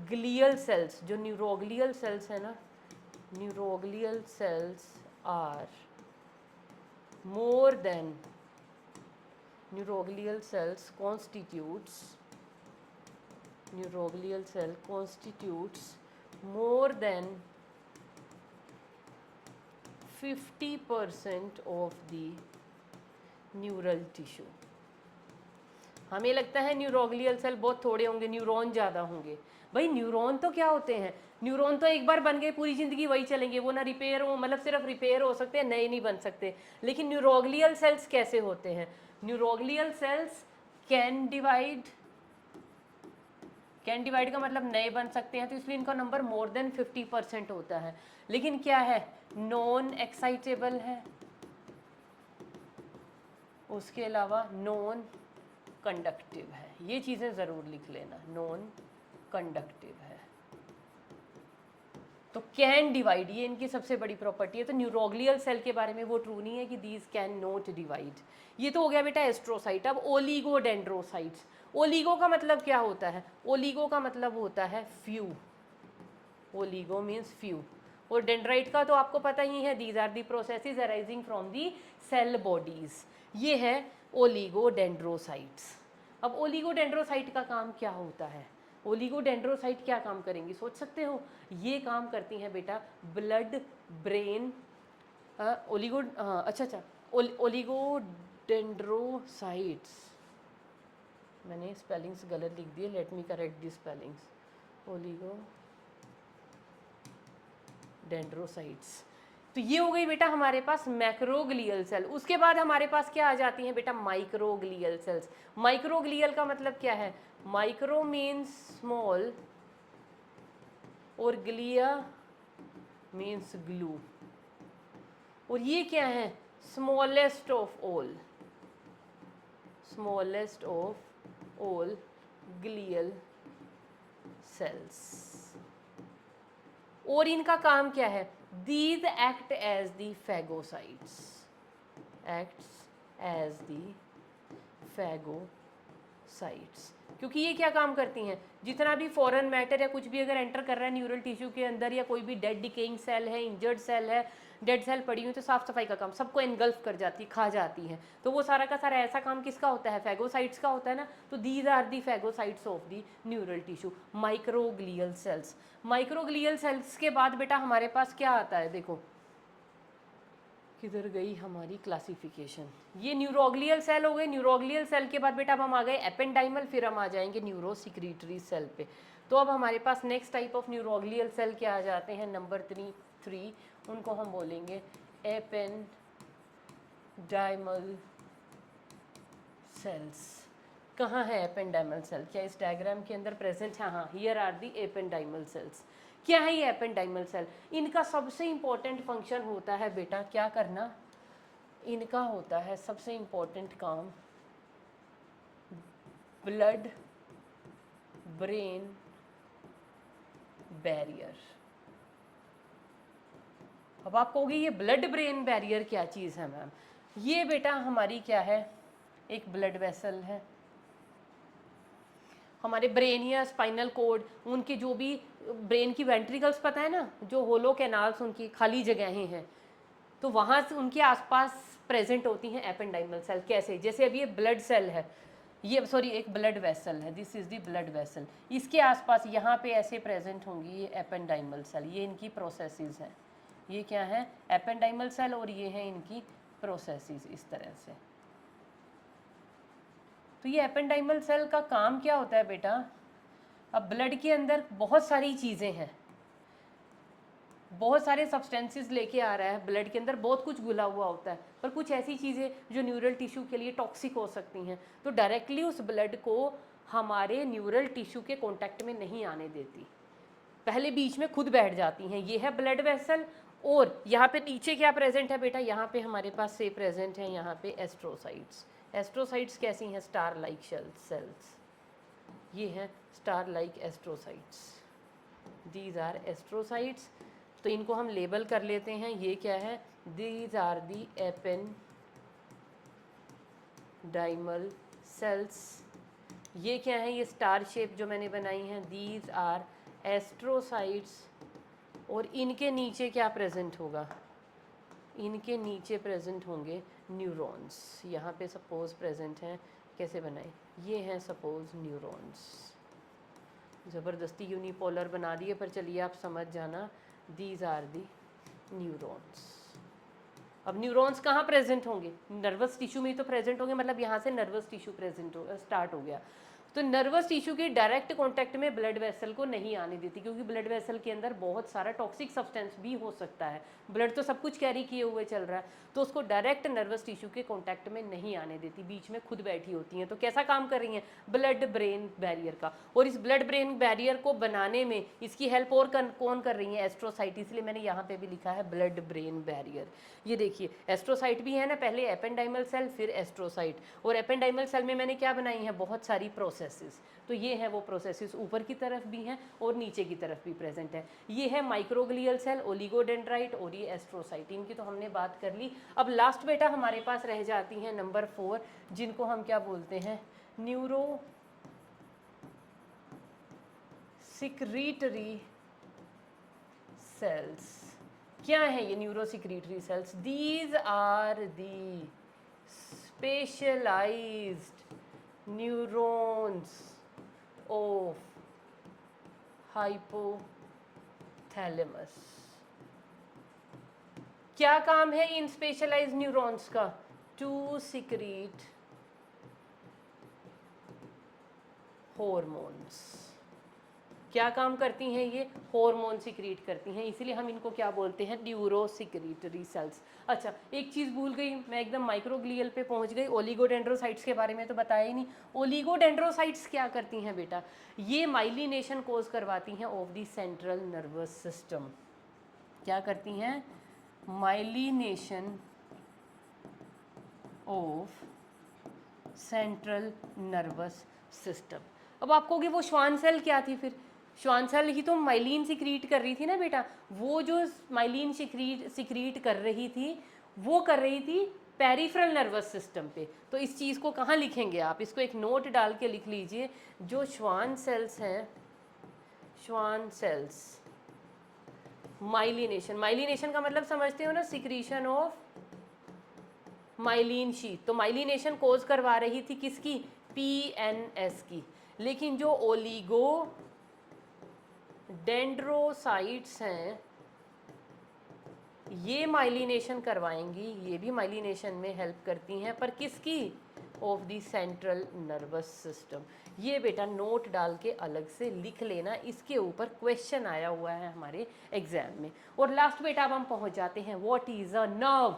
ग्लियल सेल्स, जो न्यूरोग्लियल सेल्स है ना, neuroglial cells are more than, neuroglial cells constitutes, neuroglial cell constitutes more than 50% of the neural tissue। हमें लगता है न्यूरोग्लियल सेल बहुत थोड़े होंगे, न्यूरॉन ज़्यादा होंगे। भाई न्यूरॉन तो क्या होते हैं? न्यूरॉन तो एक बार बन गए पूरी ज़िंदगी वही चलेंगे, वो ना रिपेयर हो, मतलब सिर्फ रिपेयर हो सकते हैं, नए नहीं बन सकते। लेकिन न्यूरोग्लियल सेल्स कैसे होते हैं? Neuroglial cells can divide, can divide का मतलब नए बन सकते हैं, तो इसलिए इनका नंबर मोर देन 50% होता है। लेकिन क्या है? नॉन एक्साइटेबल है, उसके अलावा नॉन कंडक्टिव है। ये चीज़ें ज़रूर लिख लेना, नॉन कंडक्टिव है। तो कैन डिवाइड, ये इनकी सबसे बड़ी प्रॉपर्टी है। तो न्यूरोग्लियल सेल के बारे में वो ट्रू नहीं है कि दीज कैन नॉट डिवाइड। ये तो हो गया बेटा एस्ट्रोसाइट। अब ओलिगोडेंड्रोसाइट्स, ओलिगो का मतलब क्या होता है? ओलिगो का मतलब होता है फ्यू, ओलिगो मीन्स फ्यू। और डेंड्राइट का तो आपको पता ही है, these are the processes arising from the cell bodies. ये है ओलिगोडेंड्रोसाइट्स। अब ओलिगोडेंड्रोसाइट का काम क्या होता है? ओलिगोडेंड्रोसाइट क्या काम करेंगी, सोच सकते हो? ये काम करती हैं बेटा ब्लड ब्रेन ओलिगो अच्छा ओलिगोडेंड्रोसाइट्स, मैंने स्पेलिंग्स गलत लिख दिए, let me correct the spellings. Oligodendrocytes, तो ये हो गई बेटा हमारे पास मैक्रोग्लियल सेल। उसके बाद हमारे पास क्या आ जाती हैं बेटा? Microglial cells. माइक्रोग्लियल का मतलब क्या है? माइक्रो मीन्स स्मॉल और ग्लिया मीन्स ग्लू, और ये क्या है? Smallest of all, smallest of all glial cells. और इनका काम क्या है? These act as the phagocytes, acts as the phagocytes. क्योंकि ये क्या काम करती हैं? जितना भी फॉरेन मैटर या कुछ भी अगर एंटर कर रहा है न्यूरल टिश्यू के अंदर, या कोई भी डेड डिकेइंग सेल है, इंजर्ड सेल है, डेड सेल पड़ी हुई, तो साफ सफाई का काम, सबको एनगल्फ कर जाती है, खा जाती है। तो वो सारा का सारा ऐसा काम किसका होता है? फैगोसाइट्स का होता है ना। तो these are the phagocytes of the neural tissue, microglial cells. Microglial cells के बाद बेटा हमारे पास क्या आता है? देखो किधर गई हमारी क्लासिफिकेशन। ये न्यूरोग्लियल सेल हो गए। न्यूरोग्लियल सेल के बाद बेटा अब हम आ गए एपेंडाइमल, फिर हम आ जाएंगे न्यूरोसिक्रीटरी सेल पे। तो अब हमारे पास next type of neuroglial cell क्या आ जाते हैं? नंबर 3, उनको हम बोलेंगे एपेंडाइमल सेल्स। कहाँ है एपेंडाइमल सेल? क्या इस डायग्राम के अंदर प्रेजेंट है? हाँ, here are the ependymal cells. क्या है ये एपेंडाइमल सेल? इनका सबसे इंपॉर्टेंट फंक्शन होता है बेटा क्या करना? इनका होता है सबसे इंपॉर्टेंट काम ब्लड ब्रेन बैरियर। अब आप कहोगे ये ब्लड ब्रेन बैरियर क्या चीज़ है मैम? ये बेटा हमारी क्या है? एक ब्लड वेसल है। हमारे ब्रेन या स्पाइनल कोड, उनके जो भी ब्रेन की वेंट्रिकल्स पता है ना, जो होलो कैनाल्स, उनकी खाली जगहें हैं, तो वहाँ से उनके आसपास प्रेजेंट होती हैं एपेंडाइमल सेल। कैसे? जैसे अभी ये ब्लड सेल है, ये सॉरी एक ब्लड वेसल है, this is the blood vessel. इसके आसपास यहाँ पे ऐसे प्रेजेंट होंगी ये एपेंडाइमल सेल। ये इनकी प्रोसेसेस हैं। ये क्या है? एपेंडाइमल सेल, और ये हैं इनकी प्रोसेसेस इस तरह से। तो ये एपेंडाइमल सेल का काम क्या होता है बेटा? अब ब्लड के अंदर बहुत सारी चीज़ें हैं, बहुत सारे सब्सटेंसेस लेके आ रहा है ब्लड के अंदर, बहुत कुछ घुला हुआ होता है, पर कुछ ऐसी चीज़ें जो न्यूरल टिश्यू के लिए टॉक्सिक हो सकती हैं, तो डायरेक्टली उस ब्लड को हमारे न्यूरल टिश्यू के कांटेक्ट में नहीं आने देती, पहले बीच में खुद बैठ जाती हैं। ये है ब्लड वेसल। और यहाँ पे नीचे क्या प्रेजेंट है बेटा? यहाँ पे हमारे पास से प्रेजेंट है यहाँ पे एस्ट्रोसाइट्स। एस्ट्रोसाइट्स कैसी हैं? Star like cells. ये हैं star like astrocytes, these are astrocytes. तो इनको हम लेबल कर लेते हैं। ये क्या है? These are the ependymal cells. ये क्या है? ये स्टार शेप जो मैंने बनाई है, दीज आर एस्ट्रोसाइट्स। और इनके नीचे क्या प्रेजेंट होगा? इनके नीचे प्रेजेंट होंगे न्यूरॉन्स। यहाँ पे सपोज प्रेजेंट हैं, कैसे बनाए? ये हैं सपोज न्यूरॉन्स। ज़बरदस्ती यूनिपोलर बना दिए, पर चलिए आप समझ जाना, दीज आर दी न्यूरॉन्स। अब न्यूरॉन्स कहाँ प्रेजेंट होंगे? नर्वस टिश्यू में ही तो प्रेजेंट होंगे, मतलब यहाँ से नर्वस टिश्यू प्रेजेंट हो स्टार्ट हो गया। तो नर्वस टिश्यू के डायरेक्ट कांटेक्ट में ब्लड वेसल को नहीं आने देती, क्योंकि ब्लड वेसल के अंदर बहुत सारा टॉक्सिक सब्सटेंस भी हो सकता है। ब्लड तो सब कुछ कैरी किए हुए चल रहा है, तो उसको डायरेक्ट नर्वस टिश्यू के कांटेक्ट में नहीं आने देती, बीच में खुद बैठी होती हैं। तो कैसा काम कर रही हैं? ब्लड ब्रेन बैरियर का। और इस ब्लड ब्रेन बैरियर को बनाने में इसकी हेल्प और कौन कर रही है? एस्ट्रोसाइट। इसलिए मैंने यहाँ पे भी लिखा है ब्लड ब्रेन बैरियर। ये देखिए एस्ट्रोसाइट भी है ना, पहले एपेंडाइमल सेल फिर एस्ट्रोसाइट। और एपेंडाइमल सेल में मैंने क्या बनाई है? बहुत सारी प्रोसेसेस। तो ये है वो प्रोसेसेस, ऊपर की तरफ भी हैं और नीचे की तरफ भी प्रेजेंट है। ये है माइक्रोग्लियल सेल, ओलिगोडेंड्राइट, और ये एस्ट्रोसाइट। इनकी तो हमने बात कर ली। अब लास्ट बेटा हमारे पास रह जाती हैं नंबर 4, जिनको हम क्या बोलते हैं? Neuro secretory cells. क्या है ये neuro secretory cells? These are the specialised neurons of hypothalamus. क्या काम है इन स्पेशलाइज्ड न्यूरॉन्स का? To secrete hormones. क्या काम करती हैं ये? हार्मोन सिक्रीट करती हैं, इसीलिए हम इनको क्या बोलते हैं? Neuro secretory cells. अच्छा, एक चीज़ भूल गई मैं, एकदम माइक्रोग्लियल पे पहुंच गई। ओलिगोडेंड्रोसाइट्स के बारे में तो बताया ही नहीं। ओलिगोडेंड्रोसाइट्स क्या करती हैं बेटा? ये माइलिनेशन कोज करवाती हैं of the central nervous system. क्या करती हैं? Myelination of central nervous system. अब आप कहोगे वो श्वान सेल क्या थी फिर? श्वान सेल ही तो माइलिन सिक्रीट कर रही थी ना बेटा। वो जो माइलिन सिक्रीट कर रही थी, वो कर रही थी पेरिफेरल नर्वस सिस्टम पे। तो इस चीज़ को कहाँ लिखेंगे आप? इसको एक नोट डाल के लिख लीजिए। जो श्वान सेल्स हैं, श्वान सेल्स, माइलिनेशन, माइलिनेशन का मतलब समझते हो ना? Secretion of myelin sheath. तो माइलिनेशन कोज करवा रही थी किसकी? पीएनएस की। लेकिन जो ओलिगो डेंड्रोसाइट्स हैं, ये माइलिनेशन करवाएंगी, ये भी माइलिनेशन में हेल्प करती हैं, पर किसकी? Of the central nervous system. ये बेटा नोट डाल के अलग से लिख लेना, इसके ऊपर क्वेश्चन आया हुआ है हमारे एग्जाम में। और लास्ट बेटा अब हम पहुंच जाते हैं, what is a nerve.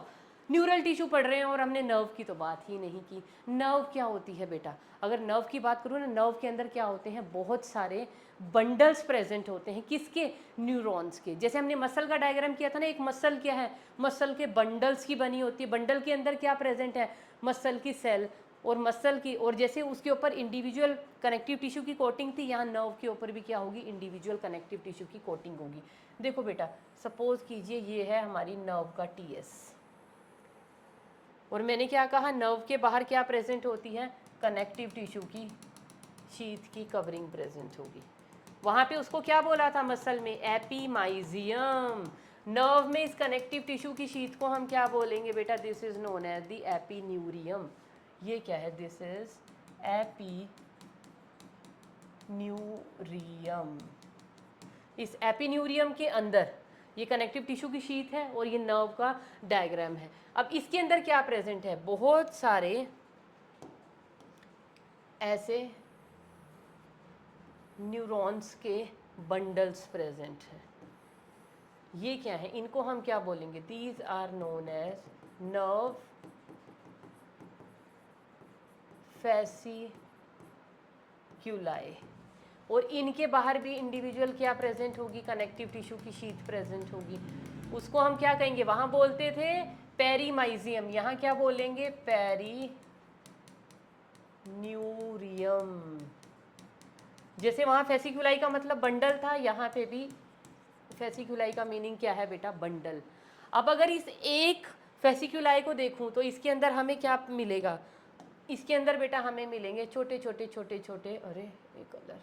Neural tissue पढ़ रहे हैं और हमने नर्व की तो बात ही नहीं की। नर्व क्या होती है बेटा? अगर नर्व की बात करूँ ना, नर्व के अंदर क्या होते हैं? बहुत सारे बंडल्स प्रेजेंट होते हैं। किसके? न्यूरॉन्स के। जैसे हमने मसल का डायग्राम किया था ना, एक मसल क्या है? मसल के बंडल्स की बनी होती है। बंडल के अंदर क्या प्रेजेंट है? मसल की सेल और मसल की, और जैसे उसके ऊपर इंडिविजुअल कनेक्टिव टिश्यू की कोटिंग थी, यहाँ नर्व के ऊपर भी क्या होगी? इंडिविजुअल कनेक्टिव टिश्यू की कोटिंग होगी। देखो बेटा, सपोज कीजिए ये है हमारी नर्व का टीएस, और मैंने क्या कहा? नर्व के बाहर क्या प्रेजेंट होती है? कनेक्टिव टिश्यू की शीथ की कवरिंग प्रेजेंट होगी। वहाँ पे उसको क्या बोला था मसल में? एपीमाइजियम। नर्व में इस कनेक्टिव टिश्यू की शीथ को हम क्या बोलेंगे बेटा? This is known as the epineurium. ये क्या है? This is epineurium. इस एपीन्यूरियम के अंदर ये कनेक्टिव टिश्यू की शीथ है और ये नर्व का डायग्राम है। अब इसके अंदर क्या प्रेजेंट है? बहुत सारे ऐसे न्यूरॉन्स के बंडल्स प्रेजेंट हैं। ये क्या है? इनको हम क्या बोलेंगे? These are known as nerve fasciculi. और इनके बाहर भी इंडिविजुअल क्या प्रेजेंट होगी? कनेक्टिव टिश्यू की शीथ प्रेजेंट होगी। उसको हम क्या कहेंगे? वहाँ बोलते थे पेरीमाइजियम, यहाँ क्या बोलेंगे? पेरीन्यूरियम। जैसे वहाँ फेसिकुलाई का मतलब बंडल था, यहाँ पे भी फेसिकुलाई का मीनिंग क्या है बेटा? बंडल। अब अगर इस एक फेसिकुलाई को देखूँ तो इसके अंदर हमें क्या मिलेगा? इसके अंदर बेटा हमें मिलेंगे छोटे छोटे छोटे छोटे, अरे एक कलर,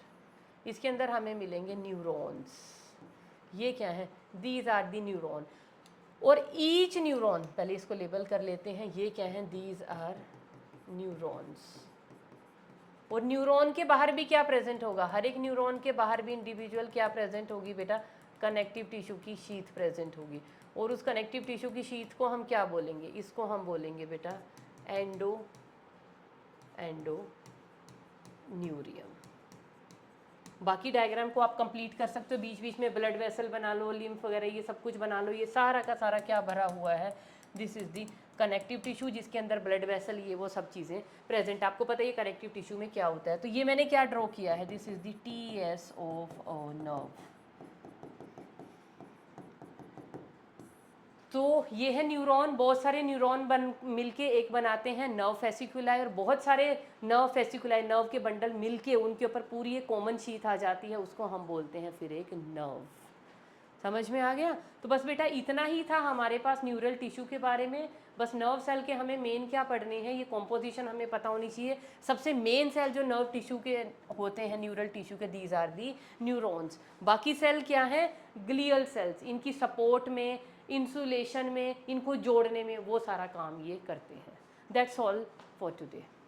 इसके अंदर हमें मिलेंगे न्यूरॉन्स। ये क्या है? These are the neuron. और ईच न्यूरॉन, पहले इसको लेबल कर लेते हैं, ये क्या है? These are neurons. और न्यूरॉन के बाहर भी क्या प्रेजेंट होगा? हर एक न्यूरॉन के बाहर भी इंडिविजुअल क्या प्रेजेंट होगी बेटा? कनेक्टिव टिश्यू की शीथ प्रेजेंट होगी। और उस कनेक्टिव टिश्यू की शीथ को हम क्या बोलेंगे? इसको हम बोलेंगे बेटा एंडोन्यूरियम। बाकी डायग्राम को आप कंप्लीट कर सकते हो, बीच बीच में ब्लड वेसल बना लो, लिम्फ वगैरह ये सब कुछ बना लो। ये सारा का सारा क्या भरा हुआ है? This is the connective tissue, जिसके अंदर ब्लड वेसल, ये वो सब चीज़ें प्रेजेंट। आपको पता है ये कनेक्टिव टिश्यू में क्या होता है। तो ये मैंने क्या ड्रॉ किया है? This is the TS of a nerve. तो ये है न्यूरॉन। बहुत सारे न्यूरॉन मिलके एक बनाते हैं नर्व फेसिकुलाई, और बहुत सारे नर्व फेसिकुलाई, नर्व के बंडल मिलके उनके ऊपर पूरी एक कॉमन शीथ आ जाती है, उसको हम बोलते हैं फिर एक नर्व। समझ में आ गया? तो बस बेटा इतना ही था हमारे पास न्यूरल टिश्यू के बारे में। बस नर्व सेल के हमें मेन क्या पढ़ने हैं, ये कॉम्पोजिशन हमें पता होनी चाहिए। सबसे मेन सेल जो नर्व टिश्यू के होते हैं, न्यूरल टिश्यू के, दीज आर दी न्यूरॉन्स। बाकी सेल क्या है? ग्लियल सेल्स, इनकी सपोर्ट में, इंसुलेशन में, इनको जोड़ने में, वो सारा काम ये करते हैं। That's all for today.